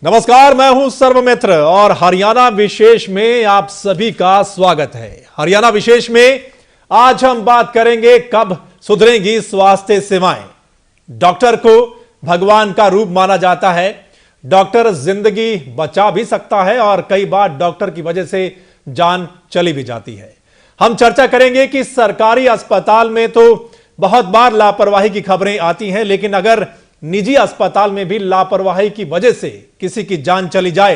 नमस्कार, मैं हूं सर्वमित्र और हरियाणा विशेष में आप सभी का स्वागत है। हरियाणा विशेष में आज हम बात करेंगे कब सुधरेंगी स्वास्थ्य सेवाएं। डॉक्टर को भगवान का रूप माना जाता है। डॉक्टर जिंदगी बचा भी सकता है और कई बार डॉक्टर की वजह से जान चली भी जाती है। हम चर्चा करेंगे कि सरकारी अस्पताल में तो बहुत बार लापरवाही की खबरें आती हैं, लेकिन अगर निजी अस्पताल में भी लापरवाही की वजह से किसी की जान चली जाए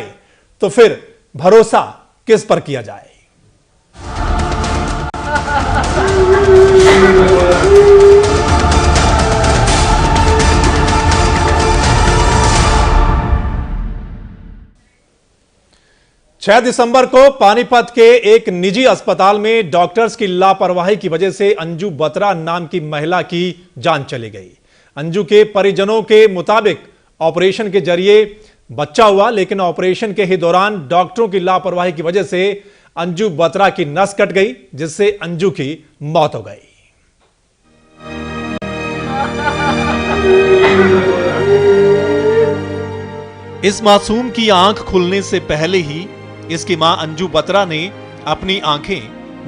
तो फिर भरोसा किस पर किया जाए। छह दिसंबर को पानीपत के एक निजी अस्पताल में डॉक्टर्स की लापरवाही की वजह से अंजू बत्रा नाम की महिला की जान चली गई। अंजू के परिजनों के मुताबिक ऑपरेशन के जरिए बच्चा हुआ, लेकिन ऑपरेशन के ही दौरान डॉक्टरों की लापरवाही की वजह से अंजू बत्रा की नस कट गई, जिससे अंजू की मौत हो गई। इस मासूम की आंख खुलने से पहले ही इसकी मां अंजू बत्रा ने अपनी आंखें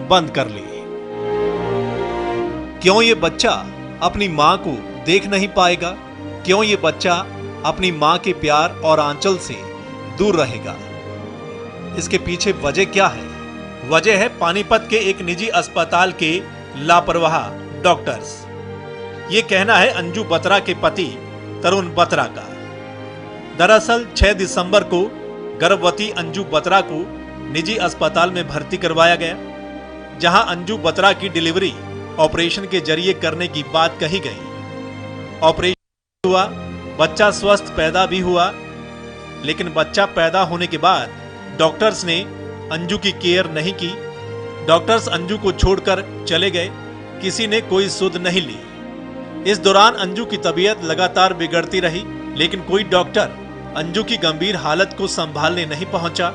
बंद कर ली। क्यों ये बच्चा अपनी मां को देख नहीं पाएगा? क्यों ये बच्चा अपनी मां के प्यार और आंचल से दूर रहेगा? इसके पीछे वजह क्या है? वजह है पानीपत के एक निजी अस्पताल के लापरवाह डॉक्टर्स। ये कहना है अंजू बत्रा के पति तरुण बत्रा का। दरअसल 6 दिसंबर को गर्भवती अंजू बत्रा को निजी अस्पताल में भर्ती करवाया गया, जहां अंजू बत्रा की डिलीवरी ऑपरेशन के जरिए करने की बात कही गई। ऑपरेशन हुआ, बच्चा स्वस्थ पैदा भी हुआ, लेकिन बच्चा पैदा होने के बाद डॉक्टर्स ने अंजू की केयर नहीं की। डॉक्टर्स अंजू को छोड़कर चले गए, किसी ने कोई सुध नहीं ली। इस दौरान अंजू की तबीयत लगातार बिगड़ती रही, लेकिन कोई डॉक्टर अंजू की गंभीर हालत को संभालने नहीं पहुंचा।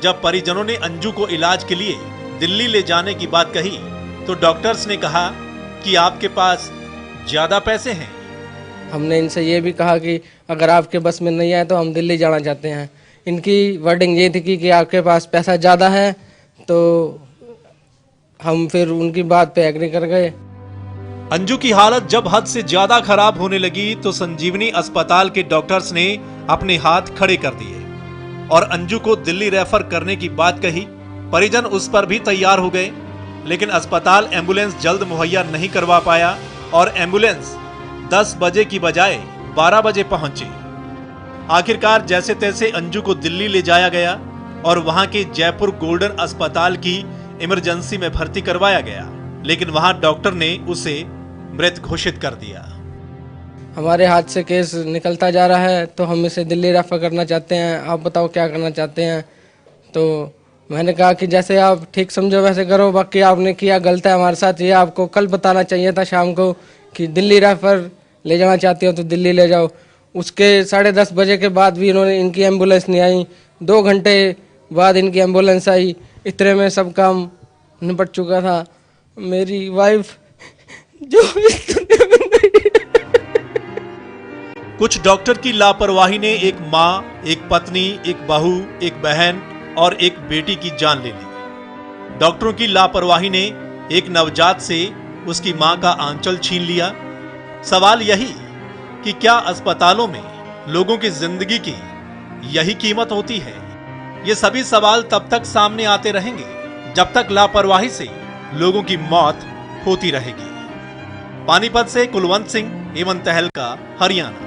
जब परिजनों ने अंजू को इलाज के लिए दिल्ली ले जाने की बात कही तो डॉक्टर्स ने कहा कि आपके पास ज्यादा पैसे हैं। हमने इनसे ये भी कहा कि अगर आपके बस में नहीं आए तो हम दिल्ली जाना चाहते हैं। इनकी वर्डिंग ये थी कि आपके पास पैसा ज़्यादा है, तो हम फिर उनकी बात पे एग्री कर गए। अंजू की हालत जब हद से ज्यादा खराब होने लगी तो संजीवनी अस्पताल के डॉक्टर्स ने अपने हाथ खड़े कर दिए और अंजू को दिल्ली रेफर करने की बात कही। परिजन उस पर भी तैयार हो गए, लेकिन अस्पताल एम्बुलेंस जल्द मुहैया नहीं करवा पाया और एम्बुलेंस 10 बजे की बजाय 12 बजे पहुंची। आखिरकार जैसे तैसे अंजू को दिल्ली ले जाया गया और वहां के जयपुर गोल्डन अस्पताल की इमरजेंसी में भर्ती करवाया गया, लेकिन वहां डॉक्टर ने उसे मृत घोषित कर दिया। हमारे हाथ से केस निकलता जा रहा है, तो हम इसे दिल्ली रेफर करना चाहते हैं। आप बताओ क्या करना चाहते हैं? तो मैंने कहा कि जैसे आप ठीक समझो वैसे करो, बाकी आपने किया गलत है हमारे साथ। ये आपको कल बताना चाहिए था शाम को कि दिल्ली रेफर ले जाना चाहते हो तो दिल्ली ले जाओ। उसके 10:30 बजे के बाद भी इनकी एम्बुलेंस नहीं आई। 2 घंटे बाद इनकी एम्बुलेंस आई। इतने में सब काम निपट चुका था। मेरी वाइफ जो इस दुनिया में नहीं। कुछ डॉक्टर की लापरवाही ने एक माँ, एक पत्नी, एक बहू, एक बहन और एक बेटी की जान ले ली। डॉक्टरों की लापरवाही ने एक नवजात से उसकी मां का आंचल छीन लिया। सवाल यही कि क्या अस्पतालों में लोगों की जिंदगी की यही कीमत होती है? ये सभी सवाल तब तक सामने आते रहेंगे जब तक लापरवाही से लोगों की मौत होती रहेगी। पानीपत से कुलवंत सिंह, एवं तहलका, हरियाणा।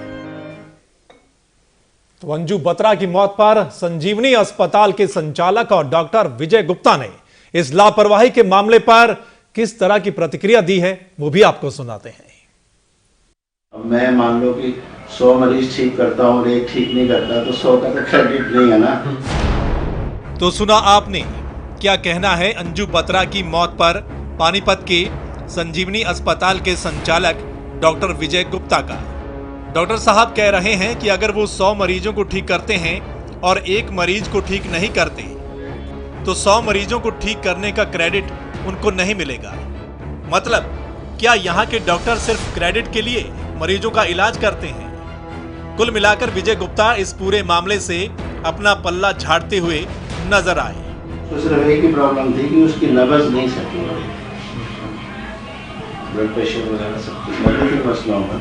तो अंजू बत्रा की मौत पर संजीवनी अस्पताल के संचालक और डॉक्टर विजय गुप्ता ने इस लापरवाही के मामले पर किस तरह की प्रतिक्रिया दी है, वो भी आपको सुनाते हैं। मैं मान लो कि 100 मरीज ठीक करता हूँ और एक ठीक नहीं करता, तो 100 का तो क्रेडिट नहीं है ना। तो सुना आपने, क्या कहना है अंजू बत्रा की मौत पर पानीपत के संजीवनी अस्पताल के संचालक डॉक्टर विजय गुप्ता का। डॉक्टर साहब कह रहे हैं कि अगर वो 100 मरीजों को ठीक करते हैं और एक मरीज को ठीक नहीं करते तो 100 मरीजों को ठीक करने का क्रेडिट उनको नहीं मिलेगा। मतलब क्या यहाँ के डॉक्टर सिर्फ क्रेडिट के लिए मरीजों का इलाज करते हैं? कुल मिलाकर विजय गुप्ता इस पूरे मामले से अपना पल्ला झाड़ते हुए नजर आए। तो सिर्फ एक ही प्रॉब्लम थी कि उसकी नब्ज नहीं सेटल हो रही, ब्लड प्रेशर वगैरह सब कुछ बढ़ थी बस नॉर्मल,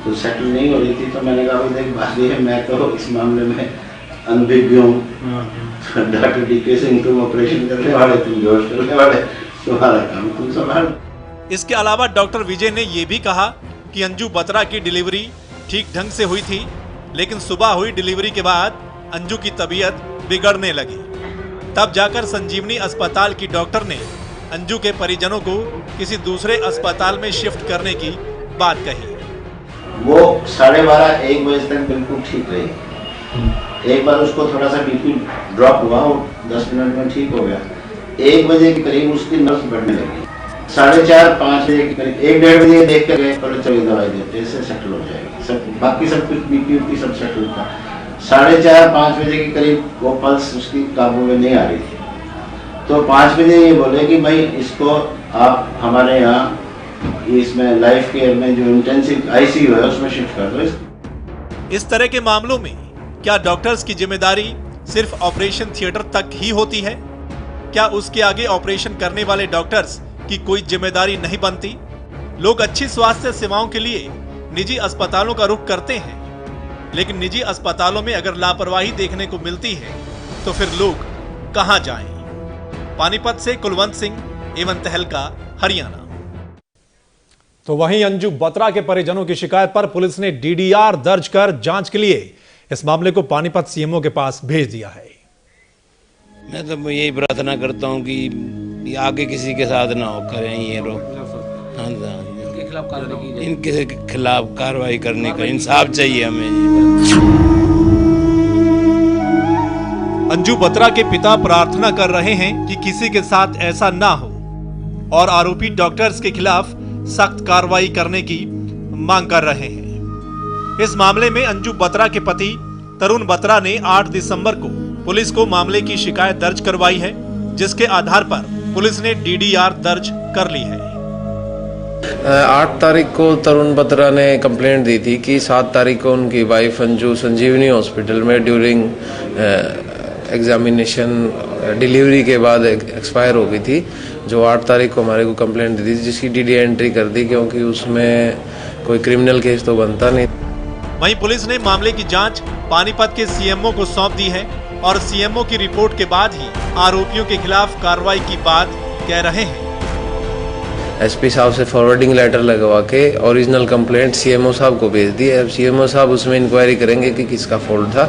तो सेटल नहीं हो रही थी। तो मैंने कहा भाई देख बात ये है, मैं तो इस मामले में अनभिज्ञ हूँ, डॉक्टर DK सिंह तुम ऑपरेशन करने वाले, तुम जोश करने वाले, तुम्हारा काम तुम संभाल। इसके अलावा डॉक्टर विजय ने यह भी कहा कि अंजू बत्रा की डिलीवरी ठीक ढंग से हुई थी, लेकिन सुबह हुई डिलीवरी के बाद अंजू की तबीयत बिगड़ने लगी। तब जाकर संजीवनी अस्पताल की डॉक्टर ने अंजू के परिजनों को किसी दूसरे अस्पताल में शिफ्ट करने की बात कही। वो 12:30-1 बजे तक बिल्कुल ठीक रही। एक बार उसको थोड़ा सा BP ड्रॉप हुआ, वो 10 मिनट में ठीक हो गया। 1 बजे के करीब उसकी नब्ज बढ़ने लगी। 4:30-5 बजे के करीब 1-1.5 बजे देख कर गए, पहले चलिए दवाई देते हैं, इससे सेटल हो जाएगी सब, बाकी सब कुछ BP सब सेटल था। 4:30-5 बजे के करीब वो पल्स उसकी काबू में नहीं आ रही थी। तो 5 बजे ये बोले कि भाई इसको आप हमारे यहाँ इसमें लाइफ केयर में जो इंटेंसिव ICU है उसमें शिफ्ट कर दो। इस तरह के मामलों में क्या डॉक्टर्स की जिम्मेदारी सिर्फ ऑपरेशन थिएटर तक ही होती है? क्या उसके आगे ऑपरेशन करने वाले डॉक्टर्स की कोई जिम्मेदारी नहीं बनती? लोग अच्छी स्वास्थ्य सेवाओं के लिए निजी अस्पतालों का रुख करते हैं, लेकिन निजी अस्पतालों में अगर लापरवाही देखने को मिलती है तो फिर लोग कहां जाएं? पानीपत से कुलवंत सिंह, एवं तहलका, हरियाणा। तो वहीं अंजू बत्रा के परिजनों की शिकायत पर पुलिस ने DDR दर्ज कर जांच के लिए इस मामले को पानीपत CMO के पास भेज दिया है। मैं तो यही प्रार्थना करता हूँ कि आगे किसी के साथ ना हो करें ये लोग। इनके खिलाफ कार्रवाई करने का इंसाफ चाहिए हमें। अंजू बत्रा के पिता प्रार्थना कर रहे हैं कि किसी के साथ ऐसा ना हो और आरोपी डॉक्टर्स के खिलाफ सख्त कार्रवाई करने की मांग कर रहे हैं। इस मामले में अंजू बत्रा के पति तरुण बत्रा ने 8 दिसंबर को पुलिस को मामले की शिकायत दर्ज करवाई है, जिसके आधार पर पुलिस ने DDR दर्ज कर ली है। 8 तारीख को तरुण बत्रा ने कंप्लेंट दी थी कि 7 तारीख को उनकी वाइफ अंजू संजीवनी हॉस्पिटल में ड्यूरिंग एग्जामिनेशन डिलीवरी के बाद एक्सपायर हो गई थी, जो 8 तारीख को हमारे को कंप्लेंट दी थी, जिसकी DD एंट्री कर दी क्योंकि उसमें कोई क्रिमिनल केस तो बनता नहीं। वहीं पुलिस ने मामले की जांच पानीपत के CMO को सौंप दी है और CMO की रिपोर्ट के बाद ही आरोपियों के खिलाफ कार्रवाई की बात कह रहे हैं। SP साहब से फॉरवर्डिंग लेटर लगवा के ओरिजिनल कंप्लेंट CMO साहब को भेज दी। अब CMO साहब उसमें इंक्वायरी करेंगे कि किसका फॉल्ट था।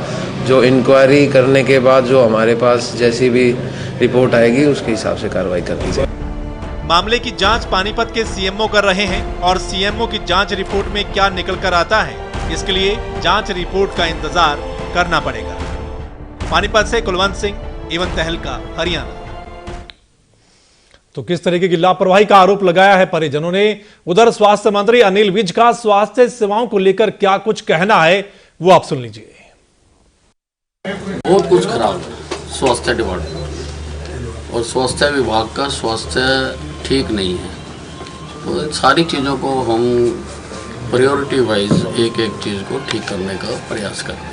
जो इंक्वायरी करने के बाद जो हमारे पास जैसी भी रिपोर्ट आएगी उसके हिसाब से कार्रवाई कर दी जाएगी। मामले की जांच पानीपत के CMO कर रहे हैं और CMO की जांच रिपोर्ट में क्या निकल कर आता है, इसके लिए जांच रिपोर्ट का इंतजार करना पड़ेगा। पानीपत से कुलवंत सिंह, एवं तहलका, हरियाणा। तो किस तरीके की लापरवाही का आरोप लगाया है परिजनों ने। उधर स्वास्थ्य मंत्री अनिल विज का स्वास्थ्य सेवाओं को लेकर क्या कुछ कहना है वो आप सुन लीजिए। बहुत कुछ खराब है स्वास्थ्य डिपार्टमेंट और स्वास्थ्य विभाग का स्वास्थ्य ठीक नहीं है। तो सारी चीज़ों को हम प्रायोरिटी वाइज एक एक चीज़ को ठीक करने का प्रयास करें।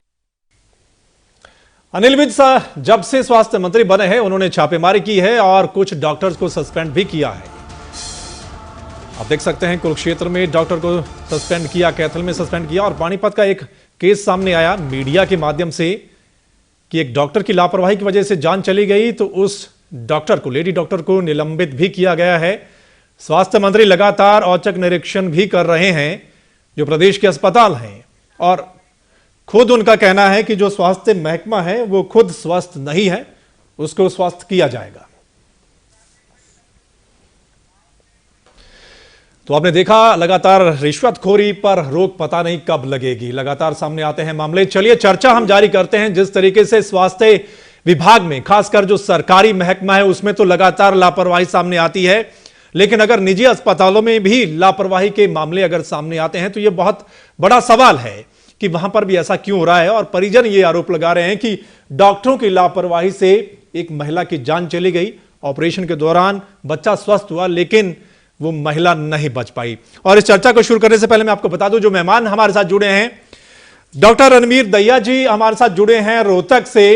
अनिल विज जब से स्वास्थ्य मंत्री बने हैं उन्होंने छापेमारी की है और कुछ डॉक्टर्स को सस्पेंड भी किया है। आप देख सकते हैं कुरुक्षेत्र में डॉक्टर को सस्पेंड किया, कैथल में सस्पेंड किया और पानीपत का एक केस सामने आया मीडिया के माध्यम से कि एक डॉक्टर की लापरवाही की वजह से जान चली गई, तो उस डॉक्टर को, लेडी डॉक्टर को निलंबित भी किया गया है। स्वास्थ्य मंत्री लगातार औचक निरीक्षण भी कर रहे हैं जो प्रदेश के अस्पताल हैं और खुद उनका कहना है कि जो स्वास्थ्य महकमा है वो खुद स्वस्थ नहीं है, उसको स्वस्थ किया जाएगा। तो आपने देखा लगातार रिश्वतखोरी पर रोक पता नहीं कब लगेगी, लगातार सामने आते हैं मामले। चलिए चर्चा हम जारी करते हैं। जिस तरीके से स्वास्थ्य विभाग में खासकर जो सरकारी महकमा है उसमें तो लगातार लापरवाही सामने आती है, लेकिन अगर निजी अस्पतालों में भी लापरवाही के मामले अगर सामने आते हैं तो यह बहुत बड़ा सवाल है कि वहां पर भी ऐसा क्यों हो रहा है। और परिजन ये आरोप लगा रहे हैं कि डॉक्टरों की लापरवाही से एक महिला की जान चली गई, ऑपरेशन के दौरान बच्चा स्वस्थ हुआ लेकिन वो महिला नहीं बच पाई। और इस चर्चा को शुरू करने से पहले मैं आपको बता दूं जो मेहमान हमारे साथ जुड़े हैं डॉक्टर रणवीर दहिया जी हमारे साथ जुड़े हैं रोहतक से,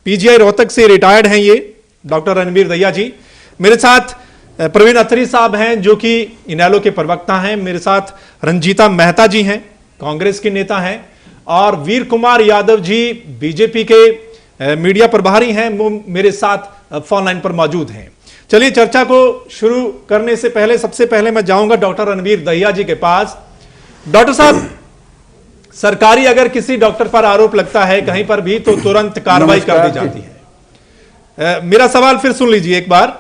पीजीआई रोहतक से रिटायर्ड हैं ये डॉक्टर रणवीर दहिया जी। मेरे साथ प्रवीण अत्री साहब हैं जो कि इनेलो के प्रवक्ता हैं, मेरे साथ रंजीता मेहता जी हैं, कांग्रेस के नेता हैं, और वीर कुमार यादव जी बीजेपी के मीडिया प्रभारी हैं, वो मेरे साथ फोन लाइन पर मौजूद हैं। चलिए चर्चा को शुरू करने से पहले सबसे पहले मैं जाऊंगा डॉक्टर रणवीर दहिया जी के पास। डॉक्टर साहब, सरकारी अगर किसी डॉक्टर पर आरोप लगता है कहीं पर भी तो तुरंत कार्रवाई कर दी जाती है। मेरा सवाल फिर सुन लीजिए एक बार,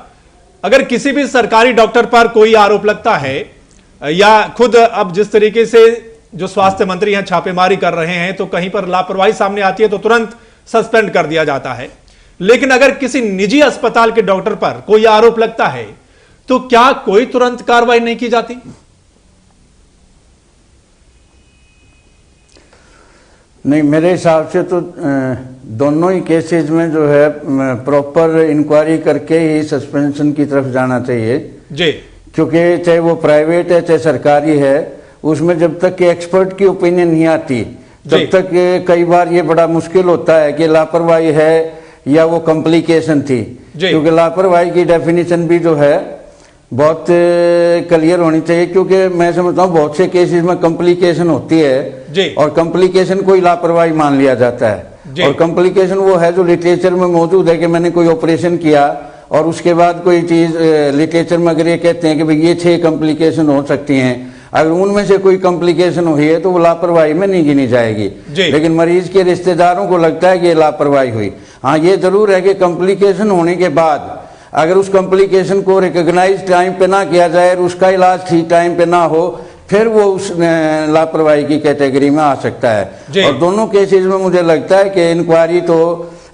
अगर किसी भी सरकारी डॉक्टर पर कोई आरोप लगता है या खुद अब जिस तरीके से जो स्वास्थ्य मंत्री हैं छापेमारी कर रहे हैं तो कहीं पर लापरवाही सामने आती है तो तुरंत सस्पेंड कर दिया जाता है, लेकिन अगर किसी निजी अस्पताल के डॉक्टर पर कोई आरोप लगता है तो क्या कोई तुरंत कार्रवाई नहीं की जाती? नहीं, मेरे हिसाब से तो दोनों ही केसेस में जो है प्रॉपर इंक्वायरी करके ही सस्पेंशन की तरफ जाना चाहिए जी, क्योंकि चाहे वो प्राइवेट है चाहे सरकारी है, उसमें जब तक कि एक्सपर्ट की ओपिनियन नहीं आती तब तक कई बार ये बड़ा मुश्किल होता है कि लापरवाही है या वो कॉम्प्लिकेशन थी, क्योंकि लापरवाही की डेफिनेशन भी जो है बहुत क्लियर होनी चाहिए, क्योंकि मैं समझता हूँ बहुत से केसेस में कॉम्प्लिकेशन होती है और कॉम्प्लिकेशन कोई लापरवाही मान लिया जाता है, और कॉम्प्लिकेशन वो है जो लिटरेचर में मौजूद है कि मैंने कोई ऑपरेशन किया और उसके बाद कोई चीज लिटरेचर में अगर ये कहते हैं कि भाई ये 6 कॉम्प्लिकेशन हो सकती हैं, अगर उनमें से कोई कॉम्प्लिकेशन हुई है तो वो लापरवाही में नहीं गिनी जाएगी, लेकिन मरीज के रिश्तेदारों को लगता है कि ये लापरवाही हुई। हाँ, ये जरूर है कि कॉम्प्लिकेशन होने के बाद अगर उस कॉम्प्लिकेशन को रिकॉग्नाइज टाइम पे ना किया जाए और उसका इलाज ठीक टाइम पे ना हो, फिर वो उस लापरवाही की कैटेगरी में आ सकता है। और दोनों केसेस में मुझे लगता है कि इंक्वायरी तो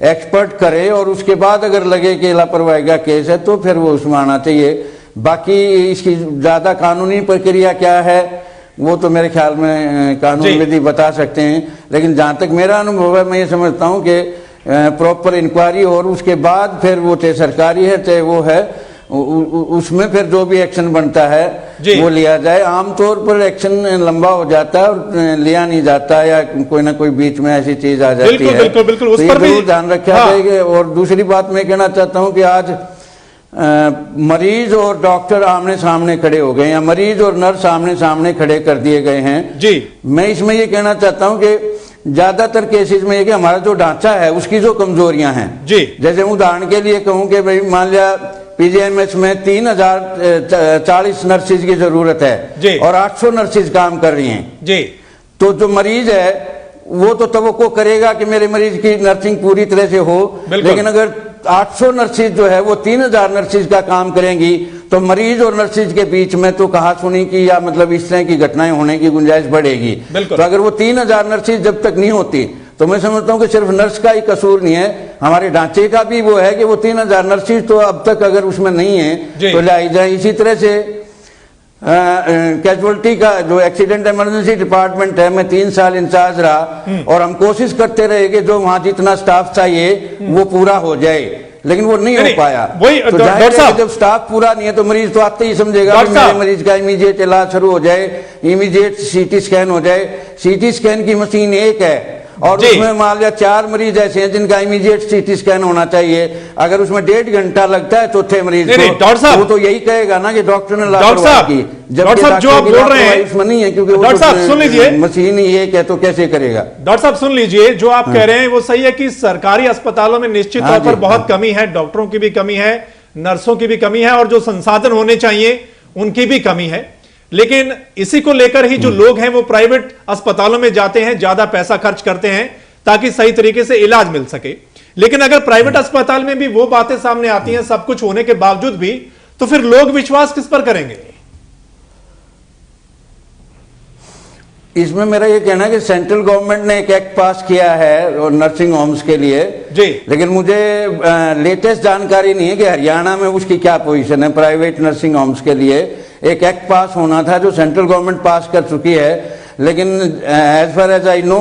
एक्सपर्ट करे और उसके बाद अगर लगे कि लापरवाही का केस है तो फिर वो उसमें आना चाहिए। बाकी इसकी ज्यादा कानूनी प्रक्रिया क्या है वो तो मेरे ख्याल में कानून विधि बता सकते हैं, लेकिन जहां तक मेरा अनुभव है मैं ये समझता हूँ कि प्रॉपर इंक्वायरी और उसके बाद फिर वो चाहे सरकारी है चाहे वो है उसमें फिर जो भी एक्शन बनता है वो लिया जाए। आमतौर पर एक्शन लंबा हो जाता है और लिया नहीं जाता या कोई ना कोई बीच में ऐसी चीज आ जाती है, बिल्कुल, उस तो पर ये ध्यान रखा जाए। और दूसरी बात मैं कहना चाहता हूँ कि आज मरीज और डॉक्टर आमने सामने खड़े हो गए हैं, मरीज और नर्स आमने सामने खड़े कर दिए गए हैं जी। मैं इसमें ये कहना चाहता हूँ कि ज्यादातर केसेस में ये कि हमारा जो ढांचा है उसकी जो कमजोरियां हैं जी, जैसे उदाहरण के लिए कहूं कि भाई मान लिया पीजीआईएमएस में 3040 नर्सिस की जरूरत है और 800 नर्सिस काम कर रही हैं जी, तो जो मरीज है वो तो तवक्को करेगा कि मेरे मरीज की नर्सिंग पूरी तरह से हो, लेकिन अगर 800 नर्सिस जो है वो 3000 नर्सिस का काम करेंगी तो मरीज और नर्सिस के बीच में तो कहा सुनी की या मतलब इस तरह की घटनाएं होने की गुंजाइश बढ़ेगी। तो अगर वो 3000 नर्सिस जब तक नहीं होती तो मैं समझता हूँ कि सिर्फ नर्स का ही कसूर नहीं है, हमारे ढांचे का भी वो है कि वो 3000 नर्सिस तो अब तक अगर उसमें नहीं है तो लाई जाए। इसी तरह से कैजुअलिटी का जो एक्सीडेंट इमरजेंसी डिपार्टमेंट है, मैं 3 साल इंचार्ज रहा और हम कोशिश करते रहे कि जो वहां जितना स्टाफ चाहिए वो पूरा हो जाए, लेकिन वो नहीं हो पाया। वही तो जब स्टाफ पूरा नहीं है तो मरीज तो आते ही समझेगा कि मेरे मरीज का इमीडिएट इलाज शुरू हो जाए, इमीडिएट सीटी स्कैन हो जाए। सीटी स्कैन की मशीन एक है और उसमें मान लिया 4 मरीज ऐसे हैं जिनका इमीडिएट सीटी स्कैन होना चाहिए, अगर उसमें 1.5 घंटा लगता है चौथे मरीज को, वो तो यही कहेगा ना कि डॉक्टर ने लापरवाही की, जबकि जो आप बोल रहे हैं इसमें नहीं है क्योंकि डॉक्टर साहब सुन लीजिए, मशीन ही एक है तो कैसे करेगा। डॉक्टर साहब सुन लीजिए, जो आप कह रहे हैं वो सही है कि सरकारी अस्पतालों में निश्चित तौर पर बहुत कमी है, डॉक्टरों की भी कमी है, नर्सों की भी कमी है और जो संसाधन होने चाहिए उनकी भी कमी है, लेकिन इसी को लेकर ही जो लोग हैं वो प्राइवेट अस्पतालों में जाते हैं, ज्यादा पैसा खर्च करते हैं ताकि सही तरीके से इलाज मिल सके। लेकिन अगर प्राइवेट अस्पताल में भी वो बातें सामने आती हैं सब कुछ होने के बावजूद भी, तो फिर लोग विश्वास किस पर करेंगे? इसमें मेरा ये कहना है कि सेंट्रल गवर्नमेंट ने एक एक्ट पास किया है नर्सिंग होम्स के लिए जी, लेकिन मुझे लेटेस्ट जानकारी नहीं है कि हरियाणा में उसकी क्या पोजीशन है। प्राइवेट नर्सिंग होम्स के लिए एक एक्ट पास होना था जो सेंट्रल गवर्नमेंट पास कर चुकी है, लेकिन as far as I know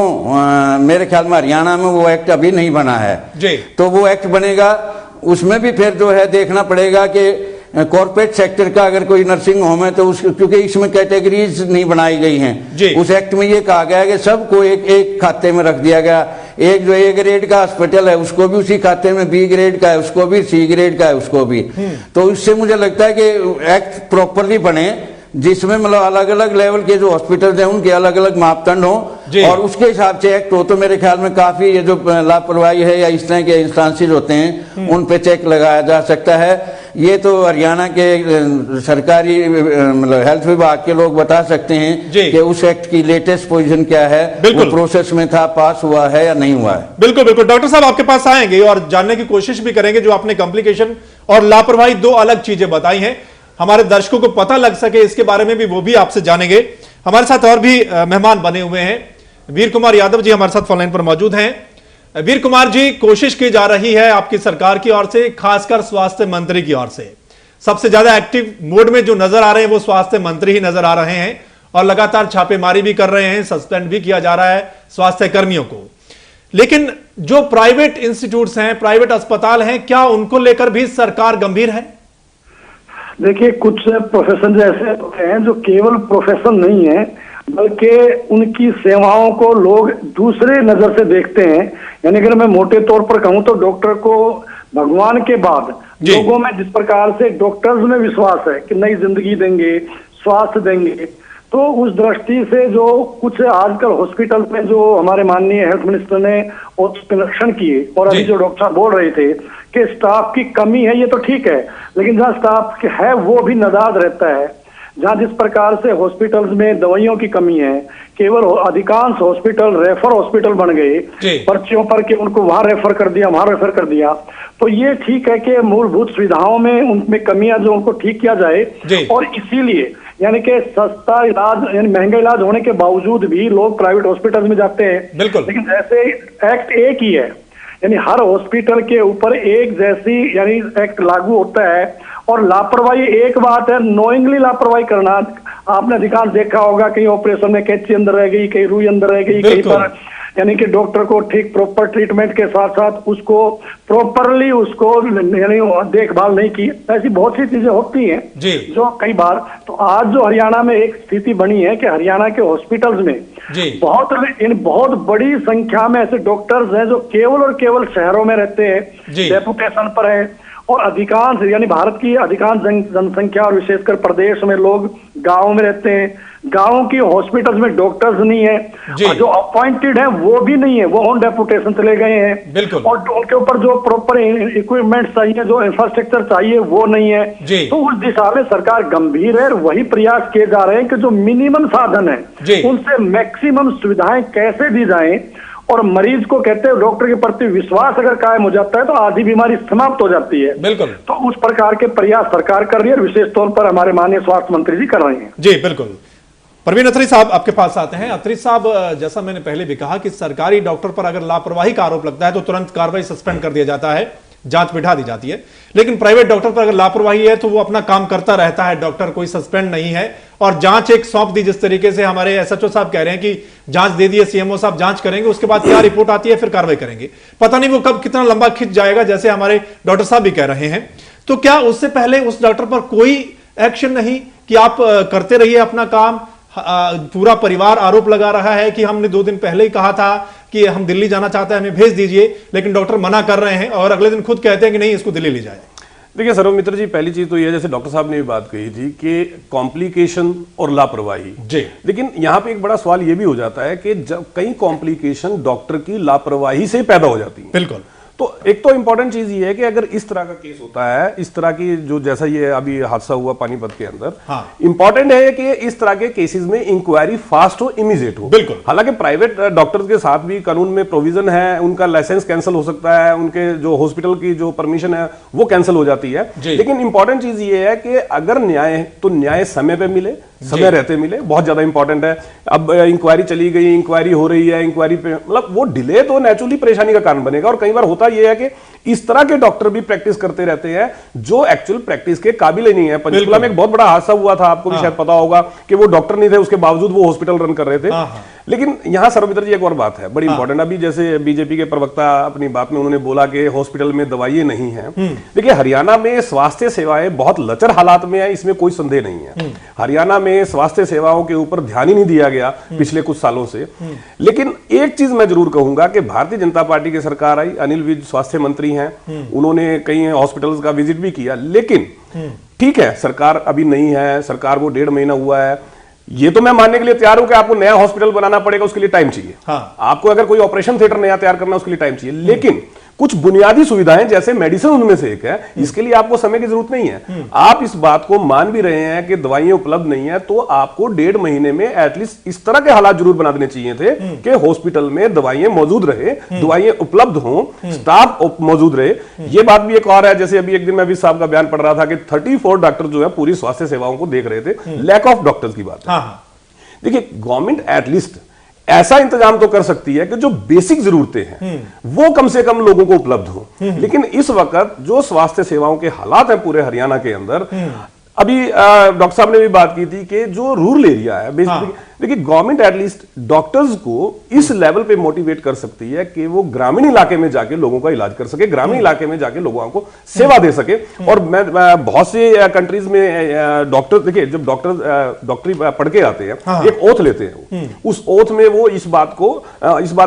मेरे ख्याल में हरियाणा में वो एक्ट अभी नहीं बना है जी। तो वो एक्ट बनेगा, उसमें भी फिर जो है देखना पड़ेगा कि कॉर्पोरेट सेक्टर का अगर कोई नर्सिंग होम है तो उस, क्योंकि इसमें कैटेगरीज नहीं बनाई गई जी। हैं, उस एक्ट में ये कहा गया है कि सबको एक खाते में रख दिया गया। एक जो ए ग्रेड का हॉस्पिटल है उसको भी उसी खाते में, बी ग्रेड का है उसको भी, सी ग्रेड का है उसको भी। तो इससे मुझे लगता है कि एक्ट प्रॉपरली बने, जिसमें मतलब अलग अलग लेवल के जो हॉस्पिटल हैं उनके अलग अलग मापदंड हो और उसके हिसाब से एक्ट हो, तो मेरे ख्याल में काफी ये जो लापरवाही है या इस तरह के इंस्टांसेस होते हैं उन पे चेक लगाया जा सकता है। ये तो हरियाणा के सरकारी मतलब हेल्थ विभाग के लोग बता सकते हैं कि उस एक्ट की लेटेस्ट पोजीशन क्या है, वो प्रोसेस में था, पास हुआ है या नहीं हुआ है। बिल्कुल बिल्कुल, डॉक्टर साहब आपके पास आएंगे और जानने की कोशिश भी करेंगे जो आपने कॉम्प्लिकेशन और लापरवाही दो अलग चीजें बताई हैं, हमारे दर्शकों को पता लग सके इसके बारे में भी वो भी आपसे जानेंगे। हमारे साथ और भी मेहमान बने हुए हैं, वीर कुमार यादव जी हमारे साथ फोन लाइन पर मौजूद हैं। वीर कुमार जी, कोशिश की जा रही है आपकी सरकार की ओर से, खासकर स्वास्थ्य मंत्री की ओर से, सबसे ज्यादा एक्टिव मोड में जो नजर आ रहे हैं वो स्वास्थ्य मंत्री ही नजर आ रहे हैं और लगातार छापेमारी भी कर रहे हैं, सस्पेंड भी किया जा रहा है स्वास्थ्य कर्मियों को। लेकिन जो प्राइवेट इंस्टीट्यूट्स हैं, प्राइवेट अस्पताल हैं, क्या उनको लेकर भी सरकार गंभीर है? देखिए, कुछ प्रोफेशन ऐसे होते हैं जो केवल प्रोफेशन नहीं है बल्कि उनकी सेवाओं को लोग दूसरे नजर से देखते हैं। यानी अगर मैं मोटे तौर पर कहूं तो डॉक्टर को भगवान के बाद लोगों में जिस प्रकार से डॉक्टर्स में विश्वास है कि नई जिंदगी देंगे, स्वास्थ्य देंगे, तो उस दृष्टि से जो कुछ आजकल हॉस्पिटल में जो हमारे माननीय हेल्थ मिनिस्टर ने निरीक्षण किए और अभी जो डॉक्टर साहब बोल रहे थे कि स्टाफ की कमी है, ये तो ठीक है, लेकिन जहाँ स्टाफ है वो भी नादाद रहता है। जहाँ जिस प्रकार से हॉस्पिटल्स में दवाइयों की कमी है, केवल अधिकांश हॉस्पिटल रेफर हॉस्पिटल बन गए पर्चियों पर कि उनको वहां रेफर कर दिया, वहां रेफर कर दिया। तो ये ठीक है कि मूलभूत सुविधाओं में उनमें कमियां जो उनको ठीक किया जाए, और इसीलिए यानी कि सस्ता इलाज यानी महंगा इलाज होने के बावजूद भी लोग प्राइवेट हॉस्पिटल में जाते हैं। लेकिन जैसे एक्ट एक ही है, यानी हर हॉस्पिटल के ऊपर एक जैसी यानी एक्ट लागू होता है, और लापरवाही एक बात है, नोइंगली लापरवाही करना। आपने अधिकांश देखा होगा, कहीं ऑपरेशन में कैंची अंदर रह गई, कहीं रुई अंदर रह गई, कहीं पर यानी कि डॉक्टर को ठीक प्रॉपर ट्रीटमेंट के साथ साथ उसको प्रॉपरली उसको यानी देखभाल नहीं की। ऐसी बहुत सी चीजें होती हैं जो कई बार। तो आज जो हरियाणा में एक स्थिति बनी है कि हरियाणा के हॉस्पिटल्स में बहुत बड़ी संख्या में ऐसे डॉक्टर्स हैं जो केवल और केवल शहरों में रहते हैं, डेपुटेशन पर है, और अधिकांश यानी भारत की अधिकांश जनसंख्या और विशेषकर प्रदेश में लोग गाँव में रहते हैं। गाँव की हॉस्पिटल्स में डॉक्टर्स नहीं है, और जो अपॉइंटेड है वो भी नहीं है, वो ऑन डेपुटेशन चले गए हैं, और उनके ऊपर जो प्रॉपर इक्विपमेंट चाहिए, जो इंफ्रास्ट्रक्चर चाहिए वो नहीं है। तो उस दिशा में सरकार गंभीर है, वही प्रयास किए जा रहे हैं कि जो मिनिमम साधन है उनसे मैक्सिमम सुविधाएं कैसे दी जाएं, और मरीज को कहते हैं डॉक्टर के प्रति विश्वास अगर कायम हो जाता है तो आधी बीमारी समाप्त हो जाती है। बिल्कुल। तो उस प्रकार के प्रयास सरकार कर रही है, विशेष तौर पर हमारे माननीय स्वास्थ्य मंत्री जी कर रहे हैं। जी बिल्कुल। परवीन अत्री साहब आपके पास आते हैं। अत्री साहब, जैसा मैंने पहले भी कहा कि सरकारी डॉक्टर पर अगर लापरवाही का आरोप लगता है तो तुरंत कार्रवाई सस्पेंड कर दिया जाता है, जांच बिठा दी जाती है। लेकिन प्राइवेट डॉक्टर पर अगर लापरवाही है तो वो अपना काम करता रहता है, डॉक्टर कोई सस्पेंड नहीं है, और जांच एक सौंप दी, जिस तरीके से हमारे एसएचओ साहब कह रहे हैं कि जांच दे दी है, सीएमओ साहब जांच करेंगे, उसके बाद क्या रिपोर्ट आती है फिर कार्रवाई करेंगे। पता नहीं वो कब कितना लंबा खिंच जाएगा, जैसे हमारे डॉक्टर साहब भी कह रहे हैं। तो क्या उससे पहले उस डॉक्टर पर कोई एक्शन नहीं कि आप करते रहिए अपना काम? पूरा परिवार आरोप लगा रहा है कि हमने 2 दिन पहले ही कहा था कि हम दिल्ली जाना चाहते हैं, हमें भेज दीजिए, लेकिन डॉक्टर मना कर रहे हैं और अगले दिन खुद कहते हैं कि नहीं, इसको दिल्ली ले जाए। देखिए सर्वमित्र जी, पहली चीज तो ये है, जैसे डॉक्टर साहब ने भी बात कही थी कि कॉम्प्लिकेशन और लापरवाही जी, लेकिन यहाँ पे एक बड़ा सवाल ये भी हो जाता है कि जब कई कॉम्प्लिकेशन डॉक्टर की लापरवाही से पैदा हो जाती है। बिल्कुल। तो एक तो इंपॉर्टेंट चीज ये है कि अगर इस तरह का केस होता है, इस तरह की जो जैसा ये अभी हादसा हुआ पानीपत के अंदर, इंपॉर्टेंट है कि इस तरह के केसेस में इंक्वायरी फास्ट हो, इमीडिएट हो। बिल्कुल। हालांकि प्राइवेट डॉक्टर्स के साथ भी कानून में प्रोविजन है, उनका लाइसेंस कैंसिल हो सकता है, उनके जो हॉस्पिटल की जो परमिशन है वो कैंसिल हो जाती है। लेकिन इंपॉर्टेंट चीज ये है कि अगर न्याय है तो न्याय समय पे मिले, समय रहते मिले, बहुत ज्यादा इंपॉर्टेंट है। अब इंक्वायरी चली गई, इंक्वायरी हो रही है, इंक्वायरी पे मतलब वो डिले तो नेचुरली परेशानी का कारण बनेगा। और कई बार होता यह है कि इस तरह के डॉक्टर भी प्रैक्टिस करते रहते हैं जो एक्चुअल प्रैक्टिस के काबिल ही नहीं है। पंचकुला में एक बहुत बड़ा हादसा हुआ था, आपको भी शायद पता होगा कि वो डॉक्टर नहीं थे, उसके बावजूद वो हॉस्पिटल रन कर रहे थे। लेकिन यहाँ सर्वमित्र जी एक और बात है बड़ी इंपॉर्टेंट। अभी जैसे बीजेपी के प्रवक्ता अपनी बात में उन्होंने बोला कि हॉस्पिटल में दवाइयां नहीं है। देखिए, हरियाणा में स्वास्थ्य सेवाएं बहुत लचर हालात में है, इसमें कोई संदेह नहीं है। हरियाणा में स्वास्थ्य सेवाओं के ऊपर ध्यान ही नहीं दिया गया पिछले कुछ सालों से। लेकिन एक चीज मैं जरूर कहूंगा कि भारतीय जनता पार्टी की सरकार आई, अनिल विज स्वास्थ्य मंत्री हैं, उन्होंने कई हॉस्पिटल्स का विजिट भी किया। लेकिन ठीक है, सरकार अभी नहीं है, सरकार को 1.5 महीना हुआ है, ये तो मैं मानने के लिए तैयार हूं कि आपको नया हॉस्पिटल बनाना पड़ेगा, उसके लिए टाइम चाहिए। आपको अगर कोई ऑपरेशन थिएटर नया तैयार करना, उसके लिए टाइम चाहिए। लेकिन कुछ बुनियादी सुविधाएं जैसे मेडिसिन उनमें से एक है, इसके लिए आपको समय की जरूरत नहीं है। आप इस बात को मान भी रहे हैं कि दवाइयां उपलब्ध नहीं है, तो आपको 1.5 महीने में एटलीस्ट इस तरह के हालात जरूर बना देने चाहिए थे कि हॉस्पिटल में दवाइयां मौजूद रहे, दवाइयां उपलब्ध हों, स्टाफ मौजूद रहे। ये बात भी एक और है, जैसे अभी एक दिन मैं भी साहब का बयान पढ़ रहा था कि 34 डॉक्टर जो है पूरी स्वास्थ्य सेवाओं को देख रहे थे। लैक ऑफ डॉक्टर्स की बात है। देखिए, गवर्नमेंट एटलीस्ट ऐसा इंतजाम तो कर सकती है कि जो बेसिक जरूरतें हैं वो कम से कम लोगों को उपलब्ध हो। लेकिन इस वक्त जो स्वास्थ्य सेवाओं के हालात हैं पूरे हरियाणा के अंदर, अभी डॉक्टर साहब ने भी बात की थी कि जो रूरल एरिया है बेसिकली, देखिए गवर्नमेंट एटलीस्ट डॉक्टर्स को इस लेवल पे मोटिवेट कर सकती है कि वो ग्रामीण इलाके में जाके लोगों का इलाज कर सके, ग्रामीण इलाके में जाके लोगों को सेवा दे सके। और मैं बहुत से कंट्रीज में डॉक्टर, देखिए जब डॉक्टरी पढ़ के आते हैं, एक ओथ लेते हैं, उस ओथ में वो इस बात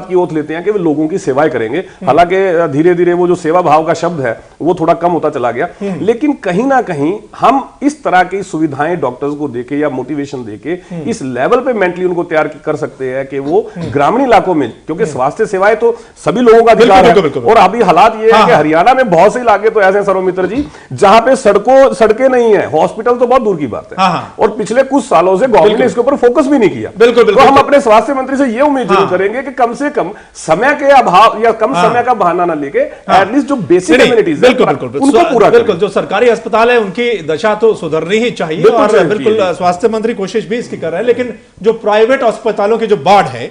की ओथ लेते हैं कि वो लोगों की सेवाएं करेंगे। हालांकि धीरे धीरे वो जो सेवा भाव का शब्द है वो थोड़ा कम होता चला गया, लेकिन कहीं ना कहीं हम इस तरह की सुविधाएं डॉक्टर्स को देके या मोटिवेशन देके इस लेवल पे मेंटली उनको तैयार कर सकते हैं कि वो ग्रामीण इलाकों में, क्योंकि स्वास्थ्य सेवाएं तो सभी लोगों का अधिकार है। और अभी हालात ये है कि हरियाणा में बहुत से इलाके तो ऐसे हैं सर्वमित्र जी जहां पे सड़कें नहीं है, हॉस्पिटल तो बहुत दूर की बात है। और पिछले कुछ सालों से गवर्नमेंट ने इसके ऊपर फोकस भी नहीं किया। तो हम अपने स्वास्थ्य मंत्री से ये उम्मीद जरूर करेंगे कि कम से कम समय के अभाव या कम समय का बहाना ना लेके एटलीस्ट जो बेसिक कम्युनिटीज उनको पूरा बिल्कुल, जो सरकारी अस्पताल है उनकी दशा तो सुधरनी ही चाहिए और बिल्कुल स्वास्थ्य मंत्री कोशिश भी इसकी कर रहे हैं। लेकिन जो प्राइवेट अस्पतालों की जो बाढ़ है,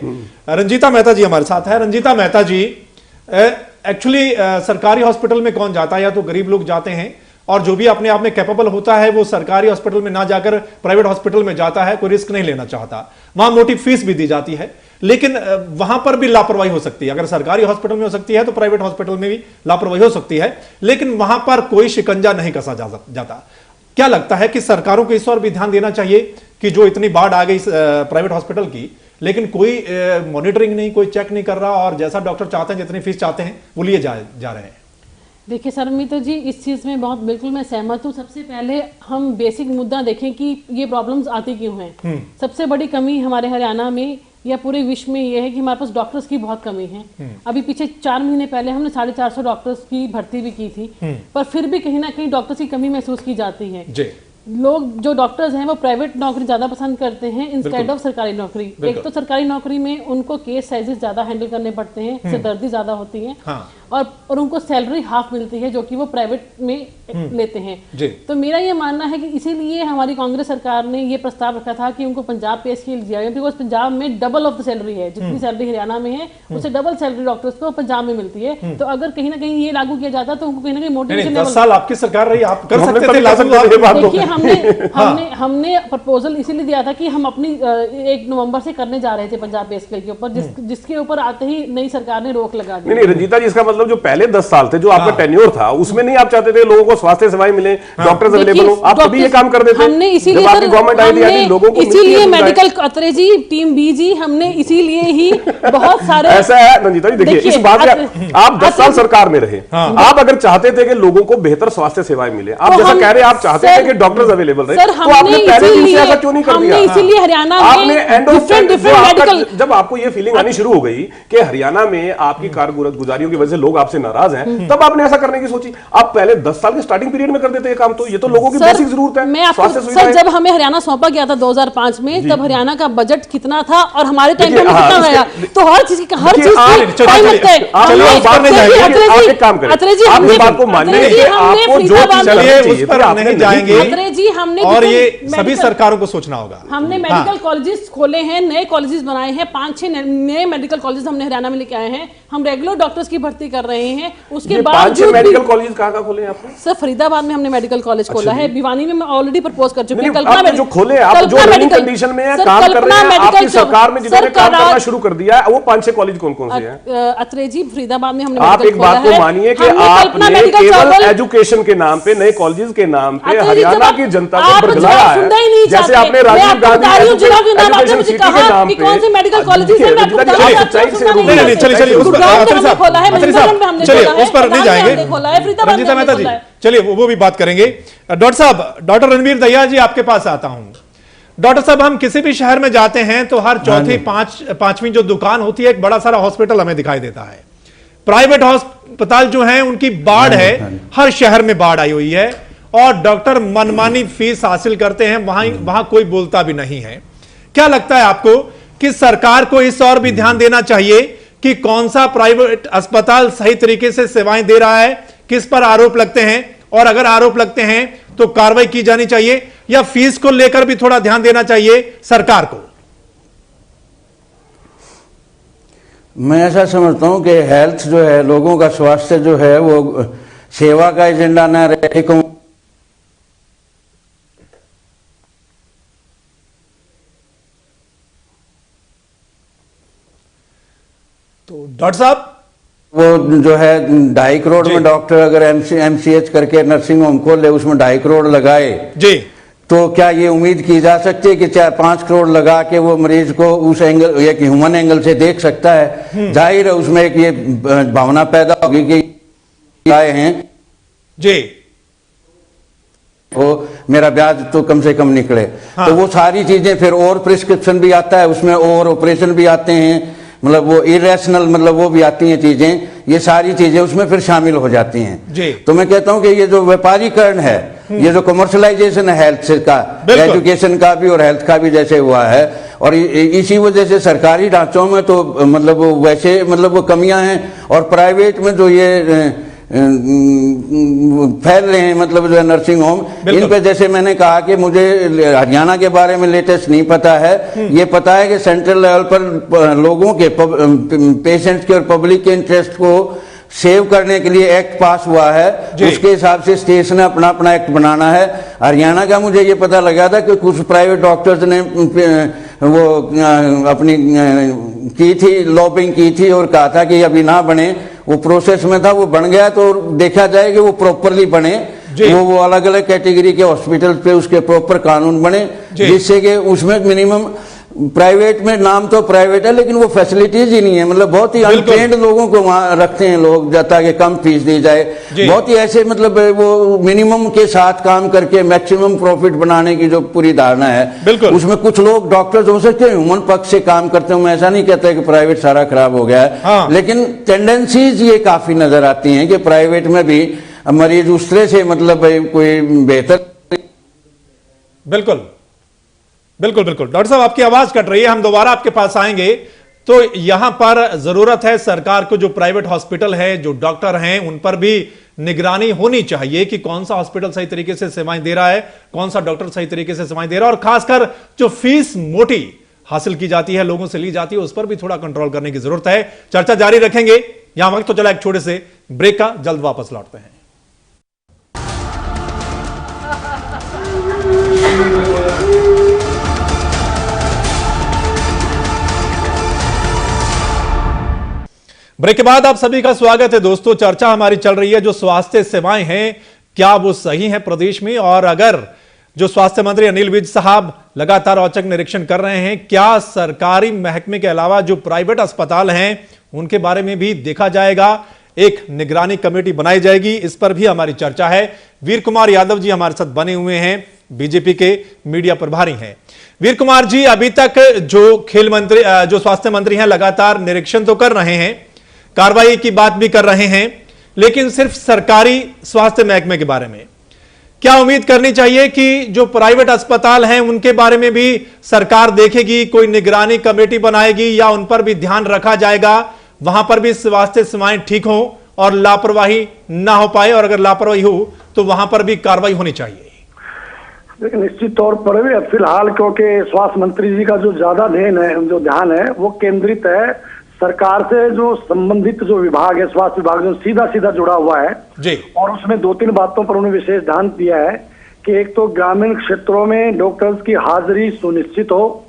रंजीता मेहता जी हमारे साथ है। रंजीता मेहता जी, एक्चुअली सरकारी हॉस्पिटल में कौन जाता है? या तो गरीब लोग जाते हैं और जो भी अपने आप में कैपेबल होता है वो सरकारी हॉस्पिटल में ना जाकर प्राइवेट हॉस्पिटल में जाता है, कोई रिस्क नहीं लेना चाहता, वहां मोटी फीस भी दी जाती है, लेकिन वहां पर भी लापरवाही हो सकती है। अगर सरकारी हॉस्पिटल में हो सकती है तो प्राइवेट हॉस्पिटल में भी लापरवाही हो सकती है, लेकिन वहां पर कोई शिकंजा नहीं कसा जाता। क्या लगता है कि सरकारों को इस और भी ध्यान देना चाहिए कि जो इतनी बाढ़ आ गई प्राइवेट हॉस्पिटल की, लेकिन कोई मॉनिटरिंग नहीं, कोई चेक नहीं कर रहा और जैसा डॉक्टर चाहते हैं, जितनी फीस चाहते हैं वो लिए जा रहे हैं? देखिए सरमिता जी, इस चीज़ में बहुत बिल्कुल मैं सहमत हूँ। सबसे पहले हम बेसिक मुद्दा देखें कि ये प्रॉब्लम्स आती क्यों हैं। सबसे बड़ी कमी हमारे हरियाणा में या पूरे विश्व में ये है कि हमारे पास डॉक्टर्स की बहुत कमी है। अभी पीछे 4 महीने पहले हमने 450 डॉक्टर्स की भर्ती भी की थी, पर फिर भी कहीं ना कहीं डॉक्टर्स की कमी महसूस की जाती है। लोग जो डॉक्टर्स हैं वो प्राइवेट नौकरी ज्यादा पसंद करते हैं इंस्टेड ऑफ सरकारी नौकरी। एक तो सरकारी नौकरी में उनको केस साइजेस ज्यादा हैंडल करने पड़ते हैं, सिरदर्दी ज्यादा होती है, और उनको सैलरी हाफ मिलती है जो कि वो प्राइवेट में लेते हैं। तो मेरा ये मानना है कि इसीलिए हमारी कांग्रेस सरकार ने ये प्रस्ताव रखा था कि उनको पंजाब पे स्केल दिया गया, बिकॉज पंजाब में डबल ऑफ द सैलरी है। जितनी सैलरी हरियाणा में है उससे डबल सैलरी डॉक्टर्स को पंजाब में मिलती है। तो अगर कहीं ना कहीं ये लागू किया जाता तो उनको कहीं ना कहीं मोटिवेशन। 10 साल आपकी सरकार रही, आप कर सकते थे। देखिए हमने प्रपोजल इसीलिए दिया था कि हम अपनी 1 नवंबर से करने जा रहे थे पंजाब पे स्केल के ऊपर, जिसके ऊपर आते ही नई सरकार ने रोक लगा दी। नहीं रंजीता जी, इसका मतलब जो पहले 10 साल थे, जो आपका टेन्योर था, उसमें नहीं आप चाहते थे लोगों को स्वास्थ्य सेवाएं मिले, डॉक्टर्स अवेलेबल हो, आप तभी ये काम कर देते। हमने इसीलिए गवर्नमेंट आई लोगों को इसीलिए मेडिकल अत्रे जी, टीम बी जी, हमने इसीलिए ही बहुत सारे ऐसा है रंजीता जी। देखिए इस बात में आप 10 साल सरकार में रहे, आप अगर चाहते थे कि लोगों को बेहतर स्वास्थ्य सेवाएं मिले, आप जैसा कह रहे हैं आप चाहते थे कि डॉक्टर्स अवेलेबल रहे, तो आपने पहले दिन से ऐसा क्यों नहीं कर दिया? इसीलिए हरियाणा में जब आपको ये फीलिंग आनी शुरू हो गई कि हरियाणा में आपकी कारगुजारियों की वजह से लोग आपसे नाराज हैं, तब आपने ऐसा करने की सोची। आप पहले 10 साल के स्टार्टिंग पीरियड में कर देते ये काम, तो ये तो लोगों की बेसिक जरूरत है। मैं आपको सर, जब हमें हरियाणा सौंपा गया था 2005 में, तब हरियाणा का बजट कितना था और हमारे टाइम में कितना आया, तो हर चीज टाइम लगता है। एक काम करें, आप इस बात को मानिए कि आपको जो उस पर नहीं जाएंगे जी, हमने और ये सभी सरकारों को सोचना होगा। हमने मेडिकल कॉलेजेस खोले हैं, नए कॉलेजेस बनाए हैं, 5-6 नए मेडिकल कॉलेजेस हमने हरियाणा में लेके आए हैं। हम रेगुलर डॉक्टर्स की भर्ती कर रहे हैं, उसके ये 5-6 बावजूद मेडिकल कॉलेज कहाँ खोले हैं आपने? सर फरीदाबाद में हमने मेडिकल कॉलेज खोला है, भिवानी में मैं ऑलरेडी प्रपोज कर चुकी हूँ। आपने जो खोले, आप जो रनिंग कंडीशन में है, काम कर रहे हैं, आपकी सरकार में जिन्होंने काम करना शुरू कर दिया है, वो 5-6 कॉलेज कौन कौन से हैं? अत्रे जी, फरीदाबाद में हमने आप एक बात को मानिए कि आपने केवल एजुकेशन के नाम पे, नए कॉलेजेस के नाम पे हरियाणा की जनता को बरगलाया है। जैसे आपने राजीव गांधी एजुकेशन सिटी के नाम पे कौन से मेडिकल कॉलेजेस सच्चाई से चलिए उस पर नहीं जाएंगे रंजीता मेहता जी, चलिए वो भी बात करेंगे। डॉक्टर साहब, डॉक्टर रणवीर दहिया जी आपके पास आता हूं। डॉक्टर साहब, हम किसी भी शहर में जाते हैं तो हर चौथी पांचवी जो दुकान होती है, एक बड़ा सारा हॉस्पिटल हमें दिखाई देता है। प्राइवेट अस्पताल जो है उनकी बाढ़ है, हर शहर में बाढ़ आई हुई है और डॉक्टर मनमानी फीस हासिल करते हैं, वहां कोई बोलता भी नहीं है। क्या लगता है आपको कि सरकार को इस और भी ध्यान देना चाहिए कि कौन सा प्राइवेट अस्पताल सही तरीके से सेवाएं दे रहा है, किस पर आरोप लगते हैं, और अगर आरोप लगते हैं तो कार्रवाई की जानी चाहिए, या फीस को लेकर भी थोड़ा ध्यान देना चाहिए सरकार को? मैं ऐसा समझता हूं कि हेल्थ जो है, लोगों का स्वास्थ्य जो है वो सेवा का एजेंडा न रहे। तो डॉक्टर साहब, वो जो है 2.5 करोड़ में डॉक्टर अगर एमसीएच करके नर्सिंग होम खोले, उसमें 2.5 करोड़ लगाए जी, तो क्या ये उम्मीद की जा सकती है कि 4-5 करोड़ लगा के वो मरीज को उस एंगल, एक ह्यूमन एंगल से देख सकता है? जाहिर है उसमें एक ये भावना पैदा होगी कि आए हैं जी, वो मेरा ब्याज तो कम से कम निकले। हाँ। तो वो सारी चीजें, फिर और प्रिस्क्रिप्शन भी आता है उसमें, और ऑपरेशन भी आते हैं, मतलब वो इरेशनल, मतलब वो भी आती हैं चीजें, ये सारी चीजें उसमें फिर शामिल हो जाती हैं जी। तो मैं कहता हूं कि ये जो व्यापारीकरण है, ये जो कमर्शलाइजेशन है हेल्थ का, एजुकेशन का भी और हेल्थ का भी जैसे हुआ है, और इसी वजह से सरकारी ढांचों में तो मतलब वैसे मतलब वो कमियां हैं, और प्राइवेट में जो ये फैल रहे हैं, मतलब जो है नर्सिंग होम, इन पे जैसे मैंने कहा कि मुझे हरियाणा के बारे में लेटेस्ट नहीं पता है, ये पता है कि सेंट्रल लेवल पर लोगों के, पेशेंट्स के और पब्लिक के इंटरेस्ट को सेव करने के लिए एक्ट पास हुआ है, उसके हिसाब से स्टेट्स ने अपना अपना एक्ट बनाना है। हरियाणा का मुझे ये पता लगा था कि कुछ प्राइवेट डॉक्टर्स ने वो अपनी की थी, लॉबिंग की थी और कहा था कि अभी ना बने, वो प्रोसेस में था, वो बन गया तो देखा जाए कि वो प्रॉपरली बने, वो अलग अलग कैटेगरी के हॉस्पिटल पे उसके प्रॉपर कानून बने, जिससे कि उसमें मिनिमम प्राइवेट में, नाम तो प्राइवेट है लेकिन वो फैसिलिटीज ही नहीं है, मतलब बहुत ही अनट्रेंड लोगों को वहां रखते हैं लोग, ताकि कम फीस दी जाए, बहुत ही ऐसे मतलब वो मिनिमम के साथ काम करके मैक्सिमम प्रॉफिट बनाने की जो पूरी धारणा है, उसमें कुछ लोग डॉक्टर्स हो सकते हैं ह्यूमन पक्ष से काम करते हैं। मैं ऐसा नहीं कहता कि प्राइवेट सारा खराब हो गया है, हाँ। लेकिन टेंडेंसीज ये काफी नजर आती हैं कि प्राइवेट में भी मरीज उस तरह से मतलब कोई बेहतर। बिल्कुल बिल्कुल बिल्कुल डॉक्टर साहब, आपकी आवाज कट रही है, हम दोबारा आपके पास आएंगे। तो यहां पर जरूरत है सरकार को, जो प्राइवेट हॉस्पिटल है, जो डॉक्टर हैं, उन पर भी निगरानी होनी चाहिए कि कौन सा हॉस्पिटल सही तरीके से सेवाएं दे रहा है, कौन सा डॉक्टर सही तरीके से सेवाएं दे रहा है, और खासकर जो फीस मोटी हासिल की जाती है, लोगों से ली जाती है, उस पर भी थोड़ा कंट्रोल करने की जरूरत है। चर्चा जारी रखेंगे। यहां वक्त तो चला एक छोटे से ब्रेक का, जल्द वापस लौटते हैं। ब्रेक के बाद आप सभी का स्वागत है दोस्तों। चर्चा हमारी चल रही है, जो स्वास्थ्य सेवाएं हैं क्या वो सही हैं प्रदेश में, और अगर जो स्वास्थ्य मंत्री अनिल विज साहब लगातार औचक निरीक्षण कर रहे हैं, क्या सरकारी महकमे के अलावा जो प्राइवेट अस्पताल हैं उनके बारे में भी देखा जाएगा, एक निगरानी कमेटी बनाई जाएगी, इस पर भी हमारी चर्चा है। वीर कुमार यादव जी हमारे साथ बने हुए हैं, बीजेपी के मीडिया प्रभारी हैं। वीर कुमार जी, अभी तक जो खेल मंत्री, जो स्वास्थ्य मंत्री हैं, लगातार निरीक्षण तो कर रहे हैं, कार्रवाई की बात भी कर रहे हैं, लेकिन सिर्फ सरकारी स्वास्थ्य महकमे के बारे में क्या उम्मीद करनी चाहिए कि जो प्राइवेट अस्पताल हैं उनके बारे में भी सरकार देखेगी, कोई निगरानी कमेटी बनाएगी, या उन पर भी ध्यान रखा जाएगा, वहां पर भी स्वास्थ्य सेवाएं ठीक हो और लापरवाही ना हो पाए, और अगर लापरवाही हो तो वहां पर भी कार्रवाई होनी चाहिए? लेकिन निश्चित तौर पर भी फिलहाल क्योंकि स्वास्थ्य मंत्री जी का जो ज्यादा ध्यान है वो केंद्रित है सरकार से जो संबंधित जो विभाग है, स्वास्थ्य विभाग, जो सीधा जुड़ा हुआ है जी, और उसमें 2-3 बातों पर उन्होंने विशेष ध्यान दिया है कि एक तो ग्रामीण क्षेत्रों में डॉक्टर्स की हाजिरी सुनिश्चित हो,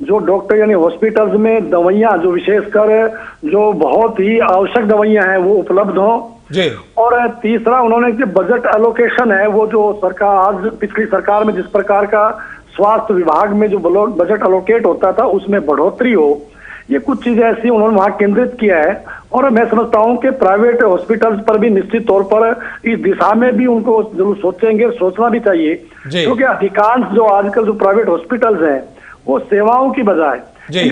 जो डॉक्टर यानी हॉस्पिटल्स में दवाइयां जो विशेषकर जो बहुत ही आवश्यक दवाइयां हैं वो उपलब्ध हो जी। और तीसरा उन्होंने जो बजट एलोकेशन है वो जो सरकार आज पिछली सरकार में जिस प्रकार का स्वास्थ्य विभाग में जो बजट एलोकेट होता था उसमें बढ़ोतरी हो, ये कुछ चीजें ऐसी उन्होंने वहां केंद्रित किया है। और मैं समझता हूं कि प्राइवेट हॉस्पिटल्स पर भी निश्चित तौर पर इस दिशा में भी उनको जरूर सोचना भी चाहिए, क्योंकि अधिकांश जो आजकल जो प्राइवेट हॉस्पिटल्स हैं वो सेवाओं की बजाय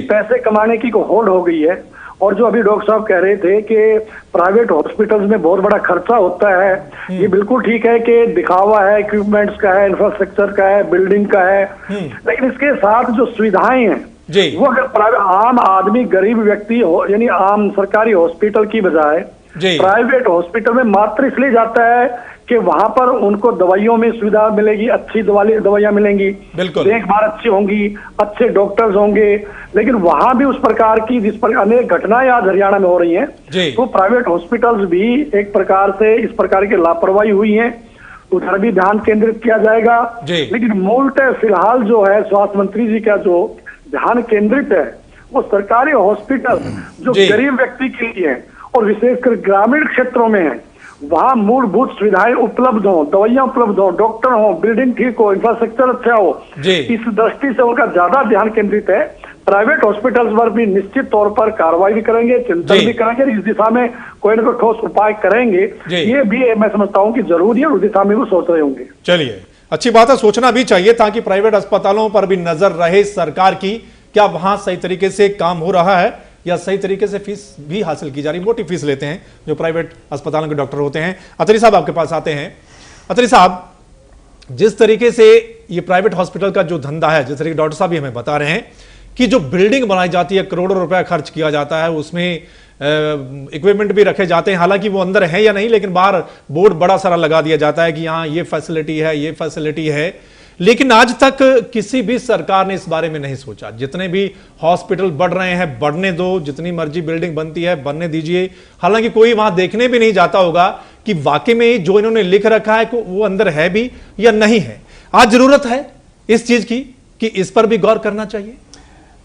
पैसे कमाने की होड़ हो गई है। और जो अभी डॉक्टर साहब कह रहे थे कि प्राइवेट हॉस्पिटल्स में बहुत बड़ा खर्चा होता है, ये बिल्कुल ठीक है कि दिखावा है, इक्विपमेंट्स का है, इंफ्रास्ट्रक्चर का है, बिल्डिंग का है, लेकिन इसके साथ जो सुविधाएं हैं वो अगर आम आदमी गरीब व्यक्ति हो यानी आम सरकारी हॉस्पिटल की बजाय प्राइवेट हॉस्पिटल में मात्र इसलिए जाता है कि वहां पर उनको दवाइयों में सुविधा मिलेगी, अच्छी दवाइयां मिलेंगी, देखभाल अच्छी होंगी, अच्छे डॉक्टर्स होंगे, लेकिन वहां भी उस प्रकार की जिस पर अनेक घटनाएं आज हरियाणा में हो रही हैं, तो प्राइवेट हॉस्पिटल्स भी एक प्रकार से इस प्रकार की लापरवाही हुई है, उधर भी ध्यान केंद्रित किया जाएगा। लेकिन मूलतः फिलहाल जो है स्वास्थ्य मंत्री जी का जो ध्यान केंद्रित है वो सरकारी हॉस्पिटल जो गरीब व्यक्ति के लिए है और विशेषकर ग्रामीण क्षेत्रों में है, वहां मूलभूत सुविधाएं उपलब्ध हो, दवाइयां उपलब्ध हो, डॉक्टर हो, बिल्डिंग ठीक हो, इंफ्रास्ट्रक्चर अच्छा हो, इस दृष्टि से उनका ज्यादा ध्यान केंद्रित है। प्राइवेट हॉस्पिटल्स पर भी निश्चित तौर पर कार्रवाई भी करेंगे, चिंतन भी करेंगे, इस दिशा में कोई ना कोई ठोस उपाय करेंगे, ये भी मैं समझता हूँ कि जरूरी है, उस दिशा में वो सोच रहे होंगे। चलिए, अच्छी बात है, सोचना भी चाहिए ताकि प्राइवेट अस्पतालों पर भी नजर रहे सरकार की, क्या वहां सही तरीके से काम हो रहा है या सही तरीके से फीस भी हासिल की जा रही। मोटी फीस लेते हैं जो प्राइवेट अस्पतालों के डॉक्टर होते हैं। अतरी साहब आपके पास आते हैं। अतरी साहब, जिस तरीके से ये प्राइवेट हॉस्पिटल का जो धंधा है, जिस तरीके डॉक्टर साहब भी हमें बता रहे हैं कि जो बिल्डिंग बनाई जाती है, करोड़ों रुपया खर्च किया जाता है, उसमें इक्विपमेंट भी रखे जाते हैं, हालांकि वो अंदर है या नहीं, लेकिन बाहर बोर्ड बड़ा सारा लगा दिया जाता है कि यहाँ ये फैसिलिटी है, ये फैसिलिटी है, लेकिन आज तक किसी भी सरकार ने इस बारे में नहीं सोचा। जितने भी हॉस्पिटल बढ़ रहे हैं, बढ़ने दो, जितनी मर्जी बिल्डिंग बनती है बनने दीजिए, हालांकि कोई वहां देखने भी नहीं जाता होगा कि वाकई में जो इन्होंने लिख रखा है वो अंदर है भी या नहीं है। आज जरूरत है इस चीज की कि इस पर भी गौर करना चाहिए।